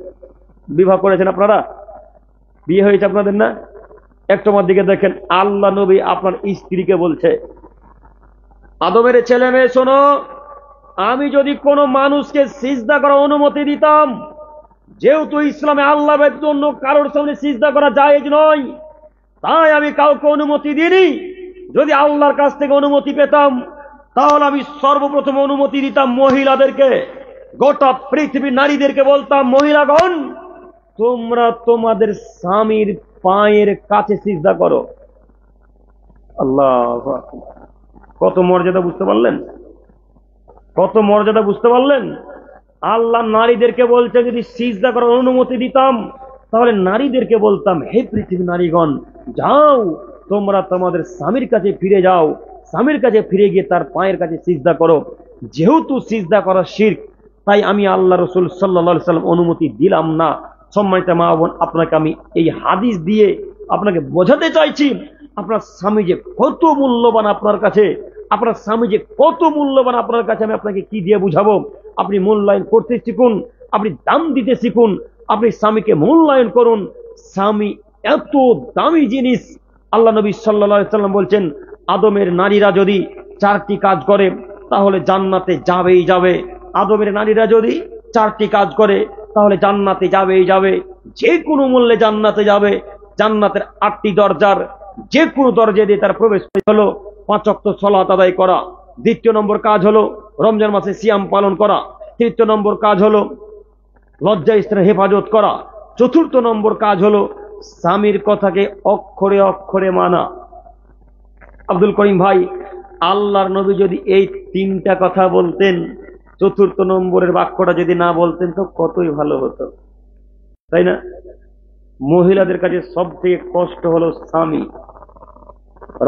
বিবাহ করেছেন আপনারা, বিয়ে হয়েছে আপনাদের না? একটু আমার দিকে দেখেন, আল্লাহ নবী আপনার স্ত্রীকে বলছে, আদমের ছেলে মেয়ে শোনো, আমি যদি কোনো মানুষকে সিজদা করার অনুমতি দিতাম, যেহেতু ইসলামে আল্লাহ ব্যতীত অন্য কারোর সামনে সিজদা করা জায়েজ নয়, তাই আমি কাউকে অনুমতি দিইনি। যদি আল্লাহর কাছ থেকে অনুমতি পেতাম, তাহলে আমি সর্বপ্রথম অনুমতি দিতাম মহিলাদেরকে, গোটা পৃথিবীর নারীদেরকে বলতাম, মহিলাগণ তোমরা তোমাদের স্বামীর পায়ের কাছে সিজদা করো। আল্লাহু আকবার, কত মর্যাদা বুঝতে পারলেন? কত মর্যাদা বুঝতে পারলেন? আল্লাহ নারীদেরকে বলছে, যদি সিজদা করার অনুমতি দিতাম তাহলে নারীদেরকে বলতাম, হে পৃথিবীর নারীগণ, যাও তোমরা তোমাদের স্বামীর কাছে ফিরে যাও, স্বামীর কাছে ফিরে গিয়ে তার পায়ের কাছে সিজদা করো। যেহেতু সিজদা করা শিরক, তাই আমি আল্লাহ রাসূল সাল্লাল্লাহু আলাইহি সাল্লাম অনুমতি দিলাম না। সম্মানিত মা বোন, আপনাকে আমি এই হাদিস দিয়ে আপনাকে বোঝাতে চাইছি, আপনার স্বামী যে কত মূল্যবান আপনার কাছে, আপনার স্বামী যে কত মূল্যবান আপনার কাছে, আমি আপনাকে কি দিয়ে বুঝাবো? আপনি মূল্যায়ন করতে শিখুন, আপনি দাম দিতে শিখুন, আপনি স্বামীকে মূল্যায়ন করুন। স্বামী এত দামি জিনিস। আল্লাহ নবী সাল্লাল্লাহু আলাইহি সাল্লাম বলছেন, আদমের নারীরা যদি 4টি কাজ করে তাহলে জান্নাতে যাবেই যাবে। আদমের নারীরা যদি 4টি কাজ করে তাহলে জান্নাতে যাবেই যাবে, যে কোনো মূল্যে জান্নাতে যাবে। জান্নাতের 8টি দরজার যে কোনো দরজা দিয়ে তার প্রবেশ হলো 5 ওয়াক্ত সালাত আদায় করা, 2য় নম্বর কাজ হলো রমজান মাসে সিয়াম পালন করা, 3য় নম্বর কাজ হলো লজ্জা স্থানের হেফাজত করা, 4র্থ নম্বর কাজ হলো স্বামীর কথাকে অক্ষরে অক্ষরে মানা। আব্দুল করিম ভাই, আল্লাহর নবী যদি এই 3টা কথা বলতেন, 4র্থ নম্বরের বাক্যটা যদি না বলতেন তো কতই ভালো হতো, তাই না? মহিলাদের কাছে সব থেকে কষ্ট হলো স্বামী।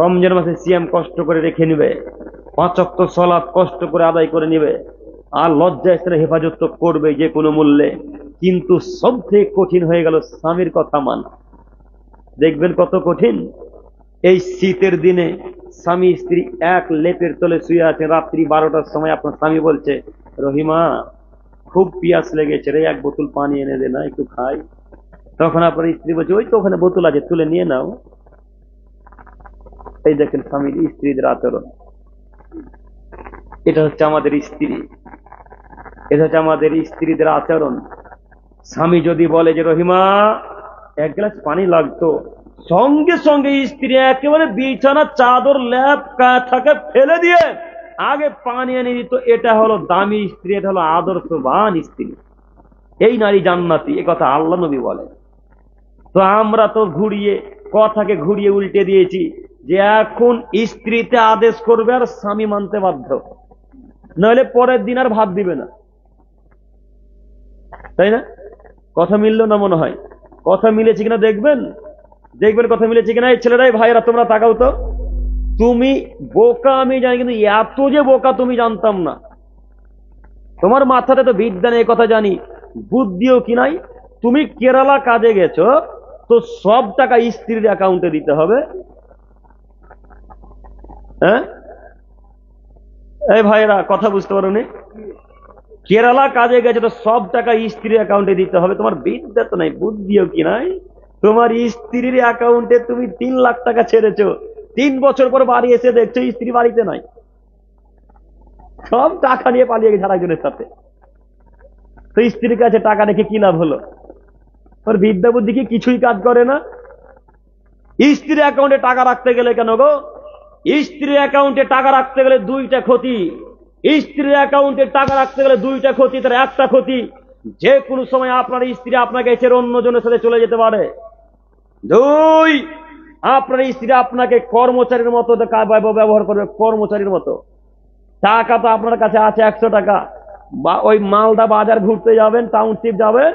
রমজান মাসে সিয়াম কষ্ট করে রেখে নিবে, 5 ওয়াক্ত সালাত কষ্ট করে আদায় করে নিবে, আর লজ্জা স্থানের হেফাজত তো করবে যে কোনো মূল্যে। কিন্তু সব থেকে কঠিন হয়ে গেল স্বামীর কথা মানা। দেখবেন কত কঠিন। এই শীতের দিনে স্বামী স্ত্রী এক লেপের তলে শুয়ে আছে, রাত্রি 12টার সময় আপনার স্বামী বলছে, রহিমা খুব পিয়াস লেগেছে রে, 1 বোতল পানি এনে দে না, একটু খাই। তখন আপনার স্ত্রী বলছে ওই তো ওখানে বোতল আছে, তুলে নিয়ে নাও। এই দেখেন স্বামীর স্ত্রীদের আচরণ। এটা হচ্ছে আমাদের স্ত্রী, এটা হচ্ছে আমাদের স্ত্রীদের আচরণ। স্বামী যদি বলে যে রহিমা এক গ্লাস পানি লাগতো, সঙ্গে সঙ্গে স্ত্রী একেবারে বিছানা চাদর ল্যাপ থাকে ফেলে দিয়ে আগে পানি এনে দিত। এটা হলো দামি স্ত্রী, এটা হলো আদর্শবান স্ত্রী। এই নারী জান্নাতি, এ কথা আল্লাহ নবী বলে। তো আমরা তো কথাকে ঘুরিয়ে উল্টে দিয়েছি যে এখন স্ত্রীতে আদেশ করবে আর স্বামী মানতে বাধ্য, নইলে পরের দিন আর ভাত দিবে না, তাই না? কথা মিললো না মনে হয়? কথা মিলেছে কিনা দেখবেন, দেখবেন কথা মিলেছে কিনা। এই ছেলেরাই ভাইরা তোমরা তাকাও তো। তুমি বোকা আমি জানি, কিন্তু এত যে বোকা তুমি জানতাম না। তোমার মাথাতে তো বিদ্যা নেই, কথা জানি, বুদ্ধিও কি নাই। তুমি কেরালা কাজে গেছো, তো সব টাকা স্ত্রীর অ্যাকাউন্টে দিতে হবে। হ্যাঁ এই ভাইরা কথা বুঝতে পারোনি? কেরালা কাজে গেছে তো সব টাকা স্ত্রীর অ্যাকাউন্টে দিতে হবে। তোমার বিদ্যা তো নাই, বুদ্ধিও কি নাই। তোমার স্ত্রীর অ্যাকাউন্টে তুমি 3 লাখ টাকা ছেড়েছো, 3 বছর পর বাড়ি এসে দেখছো স্ত্রী বাড়িতে নাই, সব টাকা নিয়ে পালিয়ে গেছে আরেকজনের সাথে। তো স্ত্রীর কাছে টাকা রেখে কি লাভ হলো? ওর বিদ্যা বুদ্ধি কি কিছুই কাজ করে না? স্ত্রীর অ্যাকাউন্টে টাকা রাখতে গেলে কেন গো? স্ত্রীর অ্যাকাউন্টে টাকা রাখতে গেলে 2টা ক্ষতি। স্ত্রীর অ্যাকাউন্টে টাকা রাখতে গেলে 2টা ক্ষতি। তার একটা ক্ষতি, যে কোনো সময় আপনার স্ত্রী আপনাকে ছেড়ে অন্যজনের সাথে চলে যেতে পারে। 2, আপনার স্ত্রী আপনাকে কর্মচারীর মতো ব্যবহার করবে, কর্মচারীর মতো। টাকা তো আপনার কাছে আছে 100 টাকা, বা ওই মালদা বাজার ঘুরতে যাবেন, টাউনশিপ যাবেন,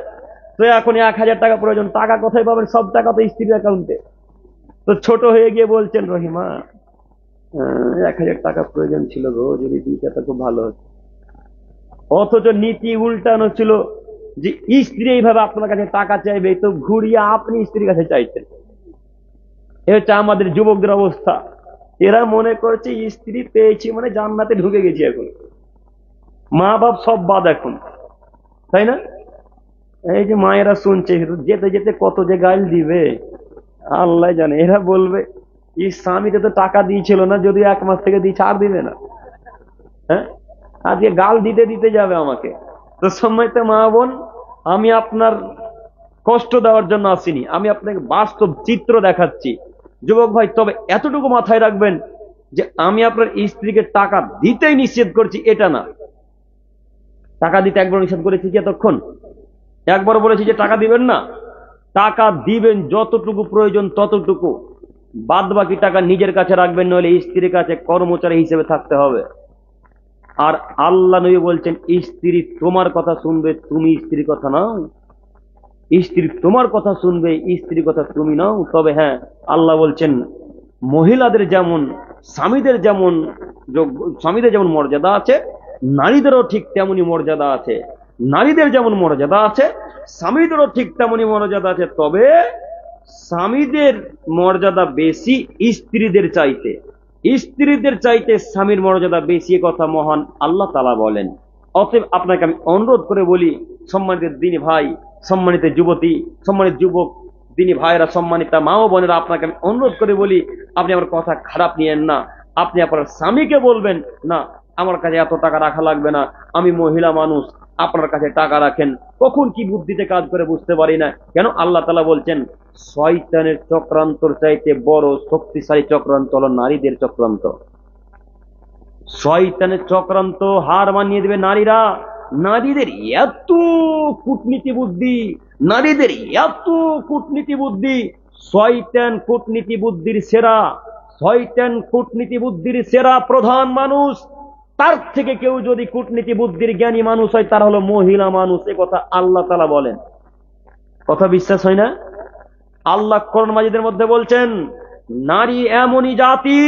তো এখন 1000 টাকা প্রয়োজন, টাকা কোথায় পাবেন? সব টাকা তো স্ত্রীর অ্যাকাউন্টে। তো ছোট হয়ে গিয়ে বলছেন রহিমা 1000 টাকা প্রয়োজন ছিল গো, যদি দিতে তো খুব ভালো হতো। অথচ নীতি উল্টানো ছিল যে স্ত্রী এইভাবে আপনার কাছে টাকা চাইবে, তো ঘুরিয়ে আপনি স্ত্রীর কাছে চাইছেন। এ হচ্ছে আমাদের যুবকদের অবস্থা। এরা মনে করছে স্ত্রী পেয়েছি মানে জান্নাতে ঢুকে গেছি। এখন মা বাপ সব বাদ এখন, তাই না? এই যে মায়েরা শুনছে, যেতে যেতে কত যে গাল দিবে আল্লাহ জানে। এরা বলবে এই স্বামীতে তো টাকা দিয়েছিল না, যদি 1 মাস থেকে দিয়েছে আর দিবে না। হ্যাঁ, আজকে গাল দিতে দিতে যাবে আমাকে। তো সম্মানিত মা বোন, আমি আপনার কষ্ট দেওয়ার জন্য আসিনি, আমি আপনাকে বাস্তব চিত্র দেখাচ্ছি। যুবক ভাই, তবে এতটুকু মাথায় রাখবেন যে আমি আপনার স্ত্রীকে টাকা দিতেই নিষেধ করছি এটা না। টাকা দিতে একবার নিষেধ করেছি কি এতক্ষণ? একবার বলেছি যে টাকা দিবেন না? টাকা দিবেন যতটুকু প্রয়োজন ততটুকু, বাদ বাকি টাকা নিজের কাছে রাখবেন, নইলে স্ত্রীর কাছে কর্মচারী হিসেবে থাকতে হবে। আর আল্লাহ নবী বলছেন স্ত্রী তোমার কথা শুনবে, তুমি স্ত্রীর কথা নাও। স্ত্রী তোমার কথা শুনবে, স্ত্রীর কথা তুমি নাও। তবে হ্যাঁ, আল্লাহ বলছেন মহিলাদের যেমন স্বামীদের যেমন মর্যাদা আছে, নারীদেরও ঠিক তেমনি মর্যাদা আছে। নারীদের যেমন মর্যাদা আছে, স্বামীদেরও ঠিক তেমনি মর্যাদা আছে। তবে স্বামীদের মর্যাদা বেশি স্ত্রীদের চাইতে, স্ত্রীদের চাইতে স্বামীর মর্যাদা বেশি, কথা মহান আল্লাহ তাআলা বলেন। অতএব আপনাকে আমি অনুরোধ করে বলি, সম্মানিত দিনী ভাই, সম্মানিত যুবতী, সম্মানিত যুবক দিনী ভাইরা, সম্মানিত মা ও বোনেরা, আপনাকে আমি অনুরোধ করে বলি, আপনি আমার কথা খারাপ নিয়েন না। আপনি আপনার স্বামীকে বলবেন না আমার কাছে এত টাকা রাখা লাগবে না, আমি মহিলা মানুষ, আপনার কাছে টাকা রাখেন। কখন কি বুদ্ধিতে কাজ করে বুঝতে পারি না কেন? আল্লাহ তাআলা বলছেন শয়তানের চক্রান্তর চাইতে বড় শক্তিশালী চক্রান্ত হলো নারীদের চক্রান্ত। শয়তানের চক্রান্ত হার মানিয়ে দেবে নারীরা। নারীদের এত কূটনীতি বুদ্ধি, নারীদের এত কূটনীতি বুদ্ধি। শয়তান কূটনীতি বুদ্ধির সেরা, শয়তান কূটনীতি বুদ্ধির সেরা প্রধান মানুষ। তার থেকে কেউ যদি কূটনীতি বুদ্ধির জ্ঞানী মানুষ হয়, তারা হলো মহিলা মানুষ। এ কথা আল্লাহ তাআলা বলেন। কথা বিশ্বাস হয় না? আল্লাহ কোরআন মাজিদের মধ্যে বলছেন নারী এমনই জাতি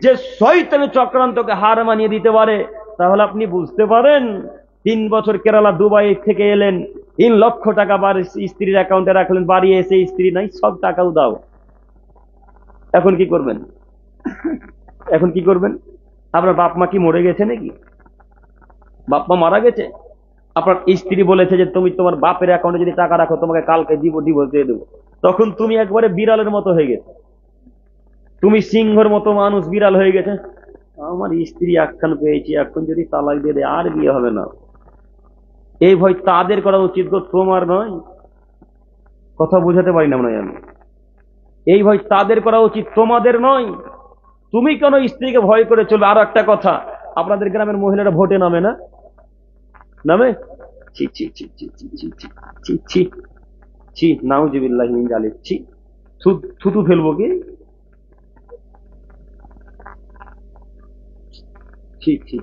যে শয়তানের চক্রান্তকে হার মানিয়ে দিতে পারে। তাহলে আপনি বুঝতে পারেন, 3 বছর কেরালা দুবাই থেকে এলেন, 3 লক্ষ টাকা স্ত্রীর অ্যাকাউন্টে রাখলেন, বাড়ি এসে স্ত্রী নাই, সব টাকাও দাও। এখন কি করবেন? এখন কি করবেন? আপনার বাপ মা কি মরে গেছে নাকি? বাপ মা মারা গেছে? আপনার স্ত্রী বলেছে যে তুমি তোমার বাপের অ্যাকাউন্টে যদি টাকা রাখো তোমাকে কালকে ডিভোর্স দিয়ে দেবো, তখন তুমি একবারে বিড়ালের মতো হয়ে গেছে, তুমি সিংহর মতো মানুষ, বিড়াল হয়ে গেছে। আমার স্ত্রী একখান পেয়েছি, এখন যদি তালাক দিয়ে দেয় আর বিয়ে হবে না। এই ভয় তাদের করা উচিত গো, তোমার নয়। কথা বুঝাতে পারি না মনে হয় আমি। এই ভয় তাদের করা উচিত, তোমাদের নয়। তুমি কেন স্ত্রীকে ভয় করে চলবে? আরো একটা কথা, আপনাদের গ্রামের মহিলারা ভোটে নামে না? নামে? ছি ছি ছি ছি ছি ছি ছি ছি ছি ছি, নাউজুবিল্লাহি মিন যালিক, ছি। থুতু ফেলবো কি? ছি ছি।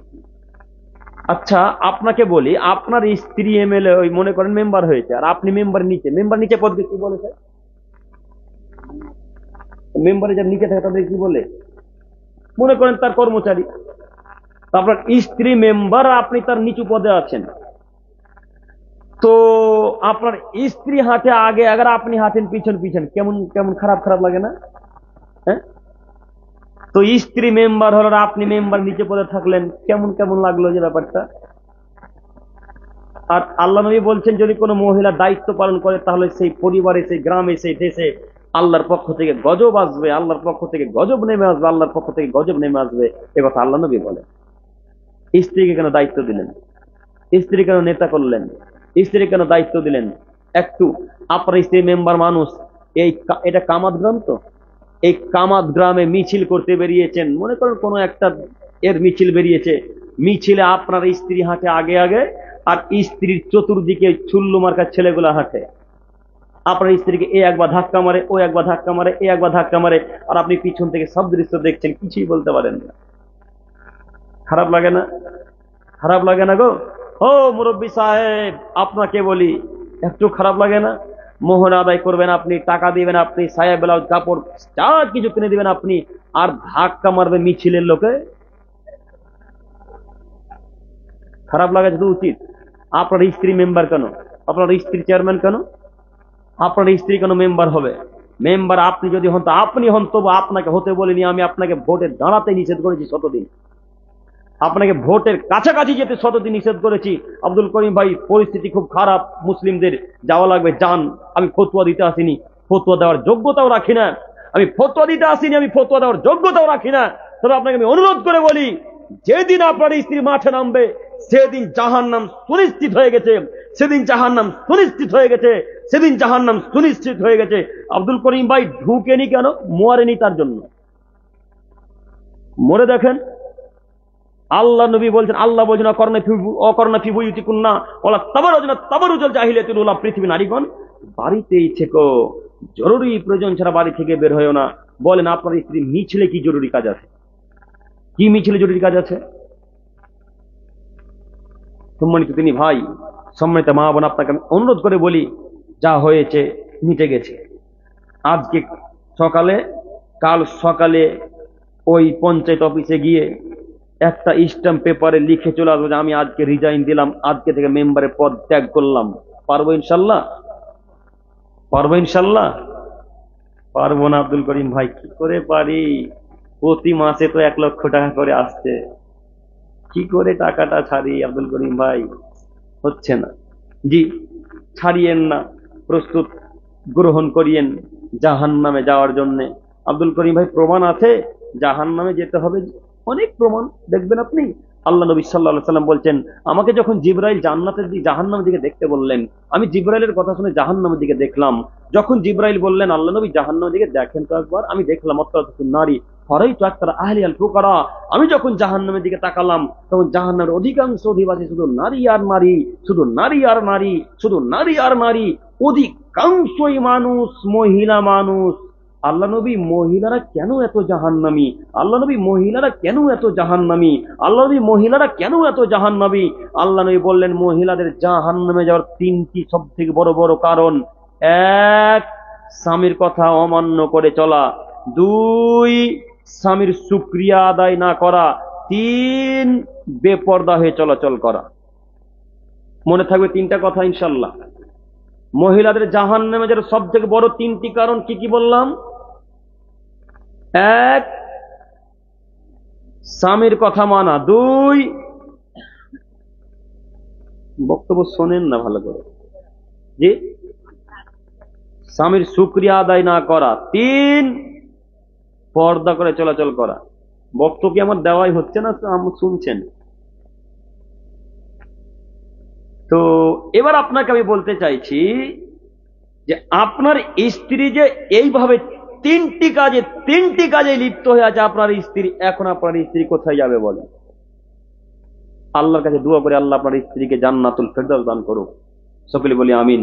আচ্ছা আপনাকে বলি, আপনার স্ত্রী এমএলএ ওই মনে করেন মেম্বার হয়েছে, আর আপনি মেম্বার নিচে পদকে কি বলে স্যার? মেম্বারে যার নিচে থাকে তাদের কি বলে? মনে করেন তার কর্মচারী। তো আপনার স্ত্রী মেম্বার, আপনি তার নিচু পদে আছেন, তো আপনার স্ত্রী হাঁটে আগে আগে, আপনি হাঁটেন পিছন পিছন, কেমন কেমন খারাপ খারাপ লাগে না? হ্যাঁ, তো স্ত্রী মেম্বার হলো আর আপনি মেম্বার নিচে পদে থাকলেন, কেমন কেমন লাগলো যে ব্যাপারটা? আর আল্লাহ নবী বলছেন যদি কোনো মহিলা দায়িত্ব পালন করে তাহলে সেই পরিবারে, সেই গ্রামে, সেই দেশে আল্লাহর পক্ষ থেকে গজব আসবে, আল্লাহর পক্ষ থেকে গজব নেমে আসবে, আল্লাহর পক্ষ থেকে গজব নেমে আসবে। এ কথা আল্লাহ নবী বলেন। স্ত্রীকে কেন দায়িত্ব দিলেন? স্ত্রী কেন নেতা করলেন? স্ত্রী কেন দায়িত্ব দিলেন? একটু, আপনার স্ত্রী মেম্বার মানুষ, এটা কামাত গ্রাম, তো এই কামাত গ্রামে মিছিল করতে বেরিয়েছেন, মনে করেন কোন একটা এর মিছিল বেরিয়েছে, মিছিলে আপনার স্ত্রী হাঁটে আগে আগে, আর স্ত্রীর চতুর্দিকে চুল্লু মার্কার ছেলেগুলা হাঁটে। আপনার স্ত্রীকে এ একবার ধাক্কা মারে, ও একবার ধাক্কা মারে, এ একবার ধাক্কা মারে, আর আপনি পিছন থেকে সব দৃশ্য দেখছেন, কিছুই বলতে পারেন না। খারাপ লাগে না? খারাপ লাগে না গো? ও মুরব্বী সাহেব, আপনাকে বলি, একটু খারাপ লাগে না? মোহর আদায় করবেন আপনি, টাকা দিবেন আপনি, সায়া ব্লাউজ কাপড় যা কিছু কিনে দিবেন আপনি, আর ধাক্কা মারবে মিছিলের লোকে? খারাপ লাগা তো উচিত। আপনার স্ত্রী মেম্বার কেন? আপনার স্ত্রী চেয়ারম্যান কেন? আপনার স্ত্রী কেন মেম্বার হবে? মেম্বার আপনি যদি হন, তো আপনি হন, তবু আপনাকে হতে বলিনি আমি, আপনাকে ভোটে দাঁড়াতে নিষেধ করেছি শতদিন, আপনাকে ভোটের কাছাকাছি যেতে শতদিন নিষেধ করেছি। আব্দুল করিম ভাই, পরিস্থিতি খুব খারাপ, মুসলিমদের যাওয়া লাগবে, যান। আমি ফতোয়া দিতে আসিনি, ফতোয়া দেওয়ার যোগ্যতাও রাখি না। আমি ফতোয়া দিতে আসিনি, আমি ফতোয়া দেওয়ার যোগ্যতাও রাখি না। তবে আপনাকে আমি অনুরোধ করে বলি, যেদিন আপনার স্ত্রী মাঠে নামবে সেদিন জাহান্নাম সুনিশ্চিত হয়ে গেছে, সেদিন জাহান্নাম সুনিশ্চিত হয়ে গেছে, সেদিন জাহান্নাম সুনিশ্চিত হয়ে গেছে। আব্দুল করিম ভাই ঢুকেনি কেন? মরেনি তার জন্য। মরে দেখেন, আল্লাহ নবী বলছেন, আল্লাহ বলছেন অকর্ণা ফি বুয়ুতিকুন্না ওয়ালা তাবারুজনা তাবারুজাল জাহিলিয়াতিল উলা, পৃথিবী নারীগণ বাড়িতেই থেকো, জরুরি প্রয়োজন ছাড়া বাড়ি থেকে বের হয়েও না। বলেন আপনার স্ত্রী মিছিলে কি জরুরি কাজ আছে? কি মিছিলে জরুরি কাজ আছে? সম্মানিত তিনি ভাই, সম্মানিত মা বোন, আপনাকে আমি অনুরোধ করে বলি, যা হয়েছে মিটে গেছে। আজকে সকালে, কাল সকালে ওই পঞ্চায়েত অফিসে গিয়ে একটা স্ট্যাম্প পেপারে লিখে চলে আসবো যে আমি আজকে রিজাইন দিলাম, আজকে থেকে মেম্বারের পদ ত্যাগ করলাম। পারবো ইনশাল্লাহ? পারবো ইনশাল্লাহ? পারবো না আব্দুল করিম ভাই, কি করে পারি? প্রতি মাসে তো 1,00,000 টাকা করে আসছে, কি করে টাকাটা ছাড়ি আব্দুল করিম ভাই? হচ্ছে না। জি, ছাড়িয়েন না, প্রস্তুত গ্রহণ করিয়েন জাহান্নামে যাওয়ার জন্য। আব্দুল করিম ভাই, প্রমাণ আছে জাহান্নামে যেতে হবে, অনেক প্রমাণ দেখবেন আপনি। আল্লাহ নবী সাল্লাল্লাহু আলাইহি ওয়াসাল্লাম বলছেন, আমাকে যখন জিবরাইল জান্নাতের দিকে, জাহান্নামের দিকে দেখতে বললেন, আমি জিবরাইলের কথা শুনে জাহান্নামের দিকে দেখলাম। যখন জিবরাইল বললেন আল্লাহ নবী জাহান্নামের দিকে দেখেন তো একবার, আমি দেখলাম অত্যাচার নারী হরাইতু আকতারা আহলি আল ফুকারা, আমি যখন জাহান্নামের দিকে তাকালাম তখন জাহান্নামের অধিকাংশ অধিবাসী শুধু নারী আর নারী, শুধু নারী আর নারী, শুধু নারী আর নারী, অধিকাংশই মানুষ, মহিলা মানুষ। আল্লাহ নবী, মহিলারা কেন এত জাহান্নামী? আল্লাহ নবী, মহিলারা কেন এত জাহান্নামী? আল্লাহ নবী, মহিলারা কেন এত জাহান্নামী? আল্লাহ নবী বললেন, মহিলাদের জাহান্নামে যাওয়ার 3টি সব থেকে বড় বড় কারণ। 1, স্বামীর কথা অমান্য করে চলা। 2, স্বামীর শুকরিয়া আদায় না করা। 3, বেপরদা হয়ে চলাচল করা। মনে থাকবে 3টা কথা ইনশাল্লাহ। মহিলাদের জাহান্নামে যাওয়ার সব থেকে বড় 3টি কারণ কি কি বললাম? 1, স্বামীর কথা মানা। 2, বক্তব্য শোনেন না ভালো করে। জি, স্বামীর শুকরিয়া আদায় না করা। 3, পর্দা করে চলাচল করা। বক্তব্য কি আমার দেওয়াই হচ্ছে না, শুনছেন? তো এবার আপনাকে আমি বলতে চাইছি যে আপনার স্ত্রী যে এইভাবে 3টি কাজে লিপ্ত হয়ে আছে আপনার স্ত্রী, এখন আপনার স্ত্রী কোথায় যাবে বলেন? আল্লাহর কাছে দোয়া করে আল্লাহ আপনার স্ত্রীকে জান্নাতুল ফেরদাউস দান করুক। সকলে বলি আমিন।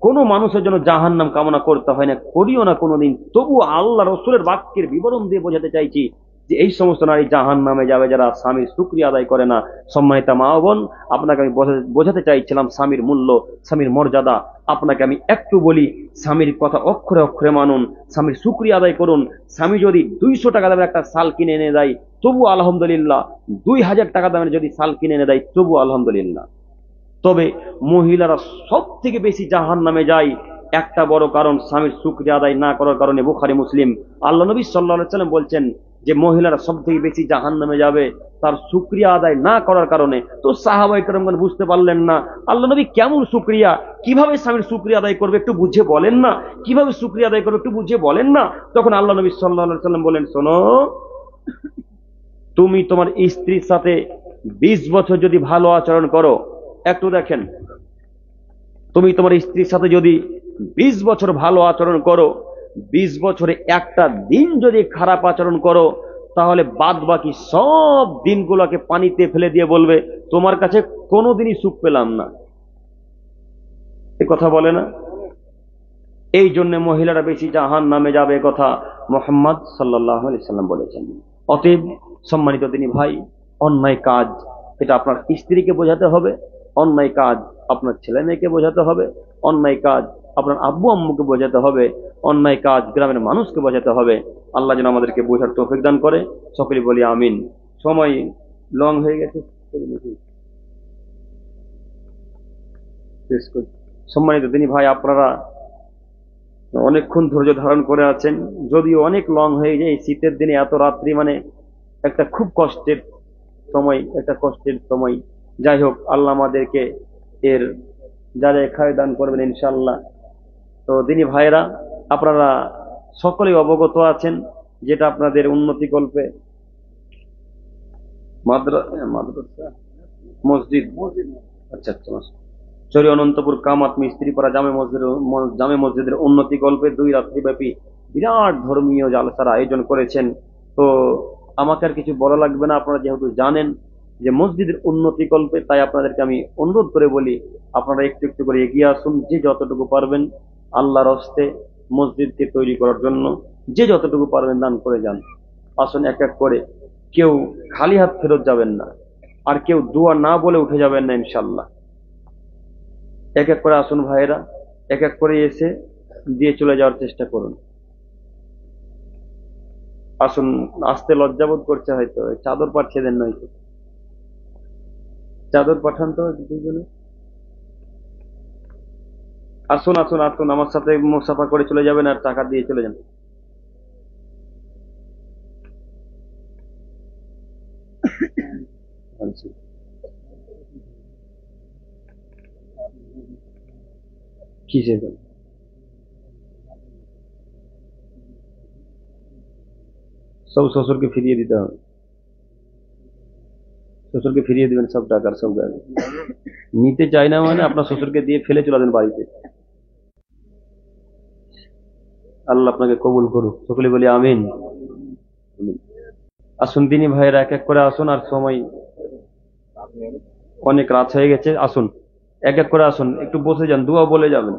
কোন মানুষের জন্য জাহান্নাম কামনা করতে হয় না, করিও না কোনোদিন। তবু আল্লাহ রসুলের বাক্যের বিবরণ দিয়ে বোঝাতে চাইছি যে এই সমস্ত নারী জাহান্নামে যাবে যারা স্বামীর শুকরিয়া আদায় করে না। সম্মানিতা মা ও বোন, আপনাকে আমি বোঝাতে চাইছিলাম স্বামীর মূল্য, স্বামীর মর্যাদা। আপনাকে আমি একটু বলি, স্বামীর কথা অক্ষরে অক্ষরে মানুন, স্বামীর শুকরিয়া আদায় করুন। স্বামী যদি 200 টাকা দামের একটা শাল কিনে এনে দেয় তবু আলহামদুলিল্লাহ, 2000 টাকা দামের যদি শাল কিনে এনে দেয় তবু আলহামদুলিল্লাহ। তবে মহিলারা সব থেকে বেশি জাহান্নামে যায় একটা বড় কারণ স্বামীর শুকরিয়া আদায় না করার কারণে। বুখারী মুসলিম, আল্লাহ নবী সাল্লাল্লাহু আলাইহি ওয়াসাল্লাম বলছেন যে মহিলারা সব থেকে বেশি জাহান্নামে যাবে তার শুকরিয়া আদায় না করার কারণে। তো সাহাবায়ে কেরামগণ বুঝতে পারলেন না আল্লাহ নবী কেমন শুকরিয়া, কিভাবে স্বামীর শুকরিয়া আদায় করবে একটু বুঝে বলেন না, কিভাবে শুকরিয়া আদায় করবে একটু বুঝে বলেন না। তখন আল্লাহ নবী সাল্লাল্লাহু আলাইহি ওয়াসাল্লাম বলেন, শোনো, তুমি তোমার স্ত্রীর সাথে 20 বছর যদি ভালো আচরণ করো, একটু দেখেন, তুমি তোমার স্ত্রীর সাথে যদি 20 বছর ভালো আচরণ করো, 20 বছরে একটা দিন যদি খারাপ আচরণ করো, তাহলে বাদ বাকি সব দিনগুলোকে পানিতে ফেলে দিয়ে বলবে তোমার কাছে কোনোদিনই সুখ পেলাম না। এ কথা বলে না? এই জন্য মহিলারা বেশি জাহান্নামে যাবে, কথা মুহাম্মদ সাল্লাল্লাহু আলাইহি সাল্লাম বলেছেন। অতএব সম্মানিত দিনী ভাই, অন্যায় কাজ এটা আপনার স্ত্রীকে বোঝাতে হবে, অন্যায় কাজ আপনার ছেলে মেয়েকে বোঝাতে হবে, অন্যায় কাজ আপনার আব্বু আম্মুকে বোঝাতে হবে, অন্যায় কাজ গ্রামের মানুষকে বোঝাতে হবে। আল্লাহ যেন আমাদেরকে বোঝার তৌফিক দান করে। সকলে বলি আমিন। সময় লং হয়ে গেছে, সম্মানিত দিনী ভাই, আপনারা অনেকক্ষণ ধৈর্য ধারণ করে আছেন, যদিও অনেক লং হয়ে যায়। শীতের দিনে এত রাত্রি মানে একটা খুব কষ্টের সময়, একটা কষ্টের সময়। যাই হোক, আল্লাহ আমাদেরকে এর যা যা খায় দান করবেন ইনশাআল্লাহ। তো দিনী ভাইরা, আপনারা সকলেই অবগত আছেন যেটা আপনাদের উন্নতি কল্পে মাদ্রাসা মসজিদ, আচ্ছা আচ্ছা, চরি অনন্তপুর কামাত মিস্ত্রিপাড়া জামে মসজিদের উন্নতি কল্পে 2 রাত্রিব্যাপী বিরাট ধর্মীয় জালসার আয়োজন করেছেন। তো আমাকে আর কিছু বলা লাগবে না, আপনারা যেহেতু জানেন যে মসজিদের উন্নতি কল্পে, তাই আপনাদেরকে আমি অনুরোধ করে বলি আপনারা একটু একটু করে এগিয়ে আসুন। যে যতটুকু পারবেন আল্লাহর হস্তে মসজিদকে তৈরি করার জন্য যে যতটুকু পারবেন দান করে যান। আসুন এক এক করে, কেউ খালি হাত ফেরত যাবেন না, আর কেউ দোয়া না বলে উঠে যাবেন না ইনশাল্লাহ। এক এক করে আসুন ভাইয়েরা, এক এক করে এসে দিয়ে চলে যাওয়ার চেষ্টা করুন। আসুন, আসতে লজ্জাবোধ করছে হয়তো, চাদর পাঠিয়ে দেন, নয়তো চাদর পাঠান তো দুজনে। আসুন আসুন আসুন, আমার সাথে মুসাফা করে চলে যাবেন আর টাকা দিয়ে চলে যান। কিসের সব শ্বশুরকে ফিরিয়ে দিতে হবে, শ্বশুরকে ফিরিয়ে দিবেন সব টাকার সব গাড়ি। নিতে চাই না মানে আপনার শ্বশুরকে দিয়ে ফেলে চলে যাবেন বাড়িতে। আল্লাহ আপনাকে কবুল করুক, সকলে বলি আমিন। আসুন দিনী ভাইয়েরা, এক এক করে আসুন, আর সময় অনেক রাত হয়ে গেছে। আসুন এক এক করে আসুন, একটু বসে যান, দোয়া বলে যাবেন।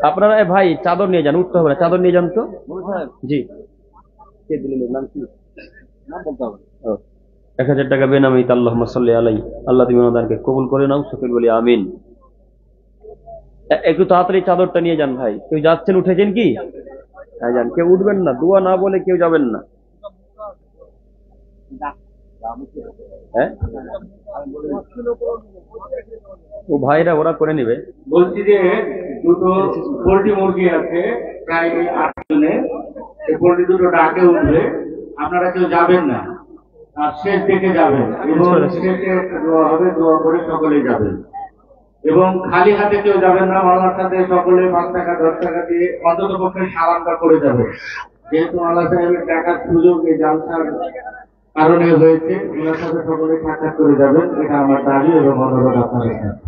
আপনারা ভাই চাদর নিয়ে যান, উঠতে হবে না, চাদর নিয়ে যান তো। জি, কে দিলেন, নাম কি? 1000 টাকা বেনামিতে আল্লাহুম্মা সাল্লি আলাইহি। আল্লাহ তুমি ওনাদেরকে কবুল করে নাও, সকলে বলি আমিন। একটু তাড়াতাড়ি চাদরটা নিয়ে যান ভাই। কেউ যাচ্ছেন, উঠেছেন কি? হ্যাঁ যান, কেউ উঠবেন না, দোয়া না বলে কেউ যাবেন না। হ্যাঁ, ও ভাইরা ওরা করে নিবে। বলছি যে দুটো পোল্ট্রি মুরগি আছে প্রায় 8 জনের, এই পোল্ট্রি দুটো ডাকে উঠবে, আপনারা কেউ যাবেন না। আর শেষ দিকে যাবেন এবং শেষে একটা দোয়া হবে, দোয়া করে সকলেই যাবেন এবং খালি হাতে কেউ যাবেন না। মাওলার সাথে সকলে 5 টাকা 10 টাকা দিয়ে অন্তত পক্ষে সালামটা করে যাবে, যেহেতু আল্লাহ সাহেবের টাকার সুযোগ এই জালসার কারণে হয়েছে। ওনার সাথে সকলে সাক্ষাৎ করে যাবেন, এটা আমার দাবি এবং অনুরোধ আপনাদের কাছে।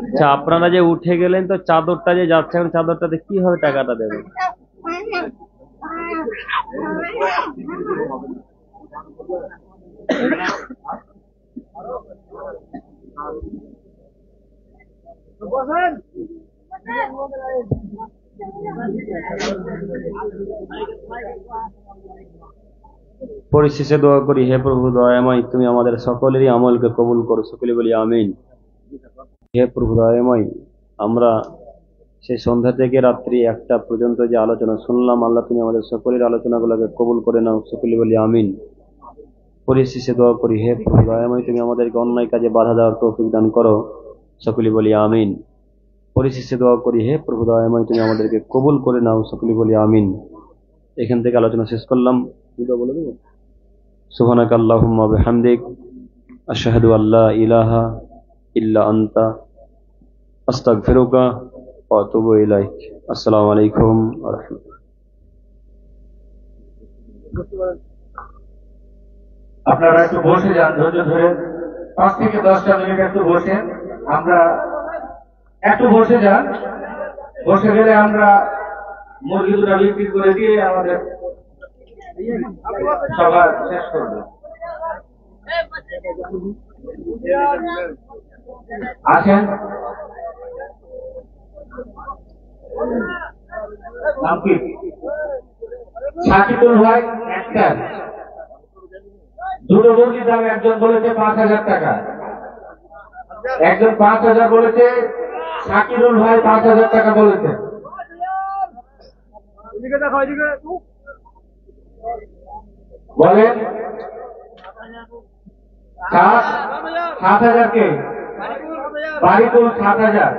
আচ্ছা, আপনারা যে উঠে গেলেন, তো চাদরটা যে যাচ্ছে এখন, চাদরটাতে কিভাবে টাকাটা দেবেন? পরিশেষে দোয়া করি, হে প্রভু দয়াময়, তুমি আমাদের সকলেরই আমলকে কবুল করো, সকলে বলি আমিন। হে প্রভু দয়াময়, আমরা সেই সন্ধ্যা থেকে রাত্রি 1টা পর্যন্ত যে আলোচনা শুনলাম, আল্লাহ তুমি আমাদের সকলের আলোচনাগুলোকে কবুল করে নাও, সকলে বলি আমিন। পরিশেষে দোয়া করি, হে প্রভু দয়াময়, তুমি আমাদেরকে অন্যায় কাজে বাধা দেওয়ার তৌফিক দান করো, সকলে বলি আমিন। পরিশেষে দোয়া করি, হে প্রভু দয়াময়, তুমি আমাদেরকে কবুল করে নাও, সকলে বলি আমিন। এখান থেকে আলোচনা শেষ করলাম। বলে দেবো, সুবহানাকা আল্লাহুম্মা ওয়া বিহামদিক, আশহাদু আল্লা ইলাহা ইল্লা আনতা, আস্তাগফিরুকা ওয়া আতুবু ইলাইক। আসসালামু আলাইকুম ওয়া রাহমাতুল্লাহ। আপনারা একটু বসে যান, ধৈর্য ধরে 5 থেকে 10টা মিনিট একটু বসেন। আমরা একটু বসে যান, বসে গেলে আমরা মুরগি দুটা বিক্রি করে দিয়ে আমাদের সভা শেষ করব। আসেন, নাম কি? শাকিবুল ভাই একটা দুটো মুরগির দাম একজন বলেছে 5,000 টাকা, একজন 5,000 বলেছে, শাকিরুল ভাই 5,000 টাকা বলেছে। বলেন 7,000 কে? বাড়িপুর 7,000,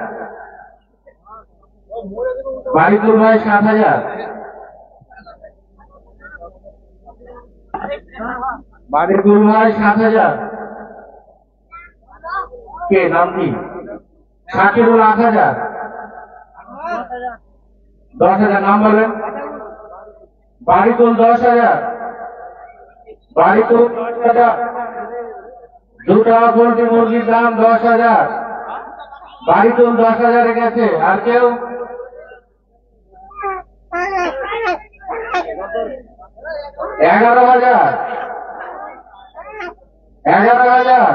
বাড়িপুর ভাই 7,000, বাড়িপুর ভাই 7,000 কে? নাম কি? শাকিরুল 8,000, 10,000 নাম বলেন। বাড়িপুর 10,000, বাড়িপুর 10,000, দুটা পোল্ট্রি মুরগির দাম 10,000, বাড়িপুর 10,000 গেছে। আর কেউ? 11,000, 11,000,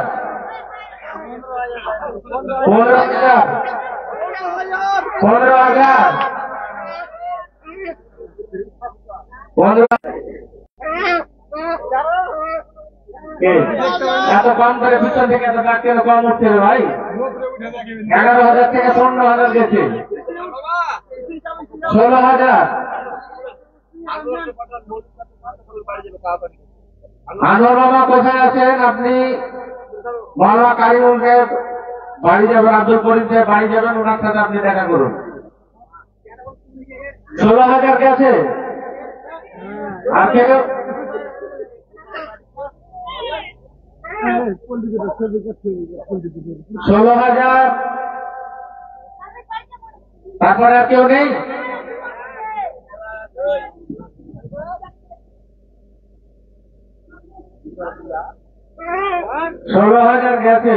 15,000, 15,000, 15,000। এত কম করে পিছন থেকে এত টাকা কেন কম উঠছে রে ভাই? 11,000 থেকে 15,000 গেছে, 16,000। আনোয়ার মামা কোথায় আছেন? আপনি মাওলানা কারিমুল সাহেব বাড়ি যাবেন, আব্দুল করিম সাহেব বাড়ি যাবেন, ওনার সাথে আপনি দেখা করুন। 16,000 গেছে। আর কেউ? 16,000। তারপরে আর কেউ নেই? 16,000 গেছে।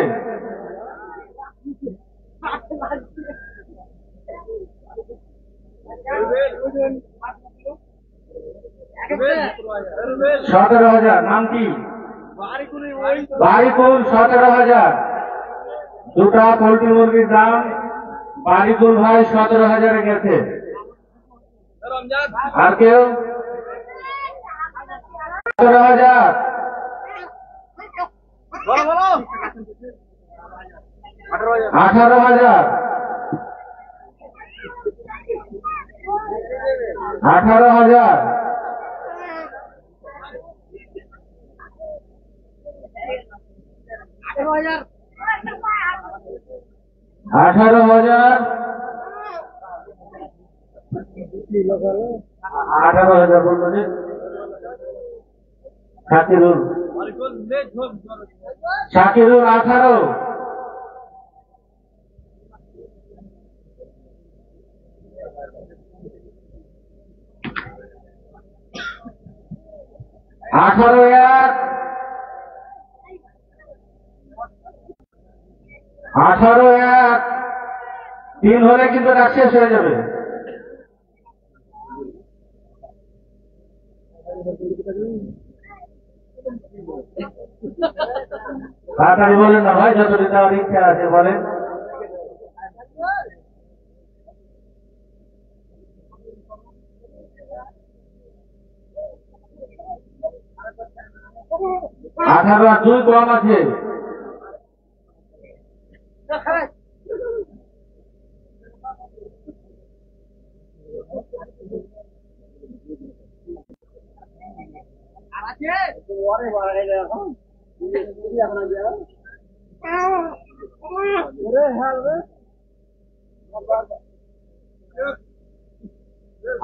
সতেরো হাজার। নাম কি? বাড়িপুর 17,000। দুটা পোল্ট্রি মুরগির দাম বাড়িপুর ভাই 17,000 গেছে। আর কেউ? 17,000। 18,000 18,000 18,000 18,000 বললো যে শাকিরুল 18 18 3 হলে কিন্তু রাত শেষ হয়ে যাবে। তাড়াতাড়ি বলেন না ভাই, যতটি দেওয়ার ইচ্ছা আছে বলেন। আঠারো আর 2 কম আছে।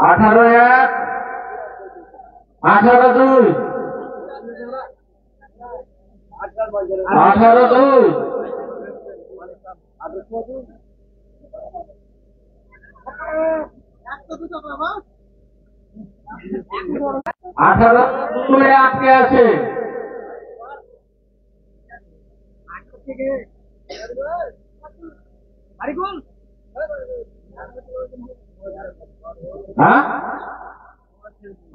আঠারো 1 18 2 18 2 18 2 আটকে আছে। হ্যাঁ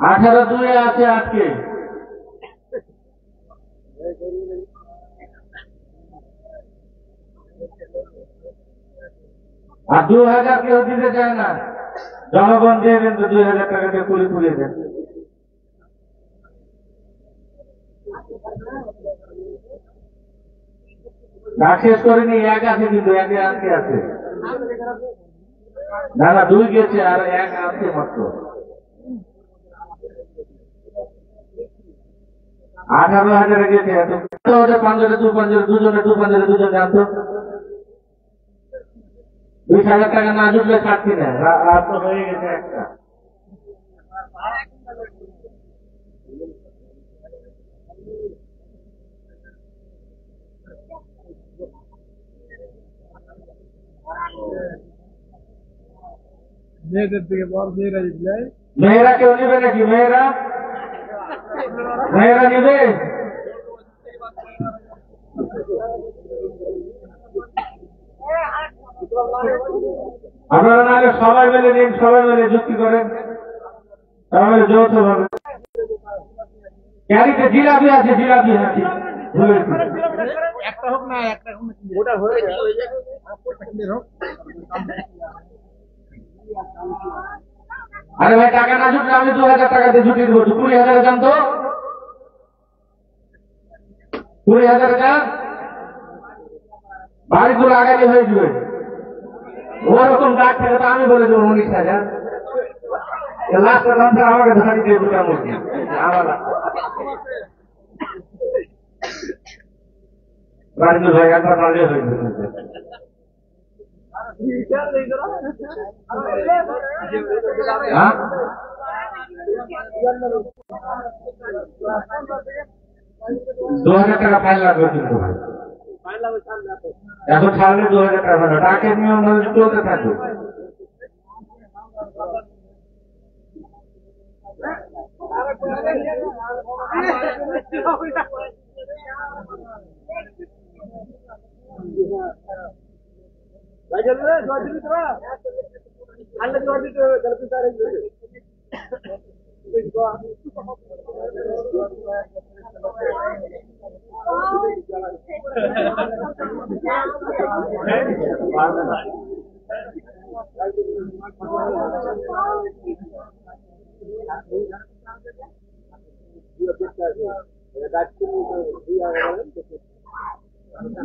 18 2 আছে আটকে। আর 2,000 কেউ দিতে চায় না, জনগণ দিয়ে দেন তো 2,000 টাকা দিয়ে খুলে দেন। না শেষ করিনি, 1 আছে কিন্তু 1 আটকে আছে। না না 2 গেছে আর 1 আছে মাত্র। 18,000 গেছে। এত 5 দুজনে 2 জানতো 20,000 টাকা না জুটলে ছাড়ছি না। রাত তো হয়ে গেছে একটা। মেয়েদের দিকে বড় মেয়েরা দিলে মেয়েরা কেউ নেবে নাকি? মেয়েরা নেবে? আপনারা নাহলে সবাই মিলে নিন, সবাই মিলে যুক্তি করেন, সবাই মিলে যৌথ ভাবে। ক্যারিতে জিলাপি আছে, জিলাপি আছে। একটা হোক না, একটা ওটা হয়ে যায়। আরে ভাই টাকা না জুটলে আমি 2,000 টাকা দিয়ে জুটিয়ে দেবো। 20,000 যান তো, 20,000 যান, বাড়িগুলো আগালি হয়ে যাবে। ওরকম ডাক থাকে তো আমি বলে দেবো 19,000। লাস্টের দামটা আমাকে ধরে দিয়ে 2টা মুরগি আমার বাড়িগুলো ভাই একবার পালিয়ে হয়ে যাবে। হ্যাঁ 2,000 টাকা ফাইন লাগবে কিন্তু ভাই। এখন ছাড়লে 2,000 টাকা ফাইন। টাকের নিয়ম চলতে থাকবে।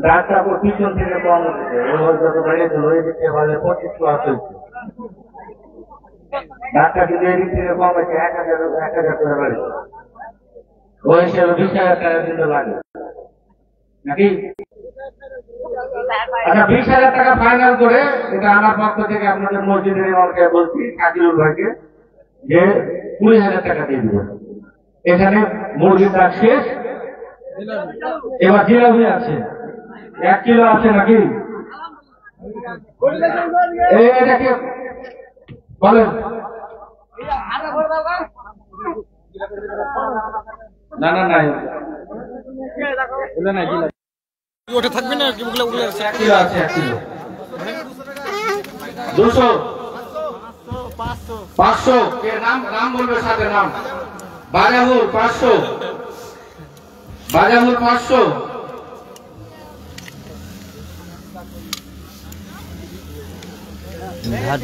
ডাক্তার পিছন থেকে কম হচ্ছে, যত বেড়েছে ওই দিক থেকে 25 হয়েছে। ডাক্তার কিন্তু এই দিক থেকে কম হয়েছে, 1000 করে বেড়েছে। ওই হিসেবে 20,000 টাকা কিন্তু লাগে নাকি? আচ্ছা, 20,000 টাকা ফাইনাল করে এটা আমার পক্ষ থেকে আপনাদের মসজিদের ইমামকে বলছি, কাকিরুল ভাইকে, যে 20,000 টাকা দিয়ে দিবেন। এখানে মুরগির দাগ শেষ, এবার জিলাপি আছে 1 কিলো আছে নাকি? এটাকে বলেন না না না ওটা থাকবে না, ওগুলো 1 কিলো আছে, 1 কিলো 200 500 কে নাম বলবে সাথে নাম। বাজাহুর 500, বাজাহুর 500,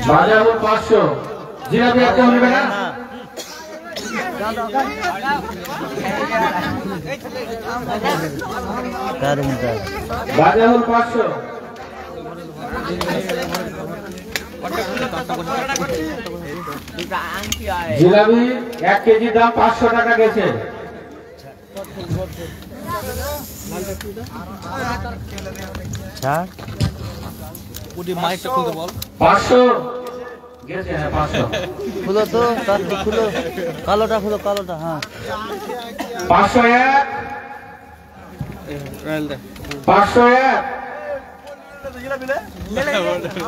বাজাহুর 500। জিলাপি একটা হবে না? বাজাহুর 500। জিলাপি 1 কেজি দাম 500 টাকা গেছে। মাইকটা খুলতে বল। 500 গেছে, হ্যাঁ 500। খুলো তো, খুলো, কালোটা খুলো, কালোটা। হ্যাঁ 501, 501,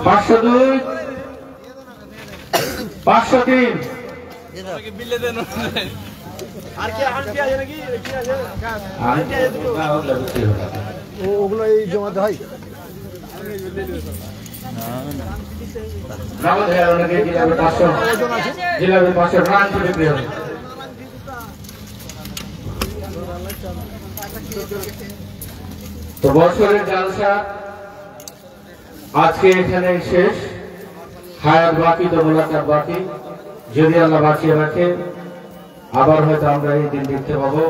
502, 503। ওগুলো এই জমাতে হয়। জিলাপি 500 রান বিক্রি হবে। তো বছরের জালসা আজকে এখানে শেষ। হায়াত বাকি, তো মোলাকাত বাকি। যদি আল্লাহ বাঁচিয়ে রাখে, আবার হয়তো আমরা এই দিন দেখতে পাবো।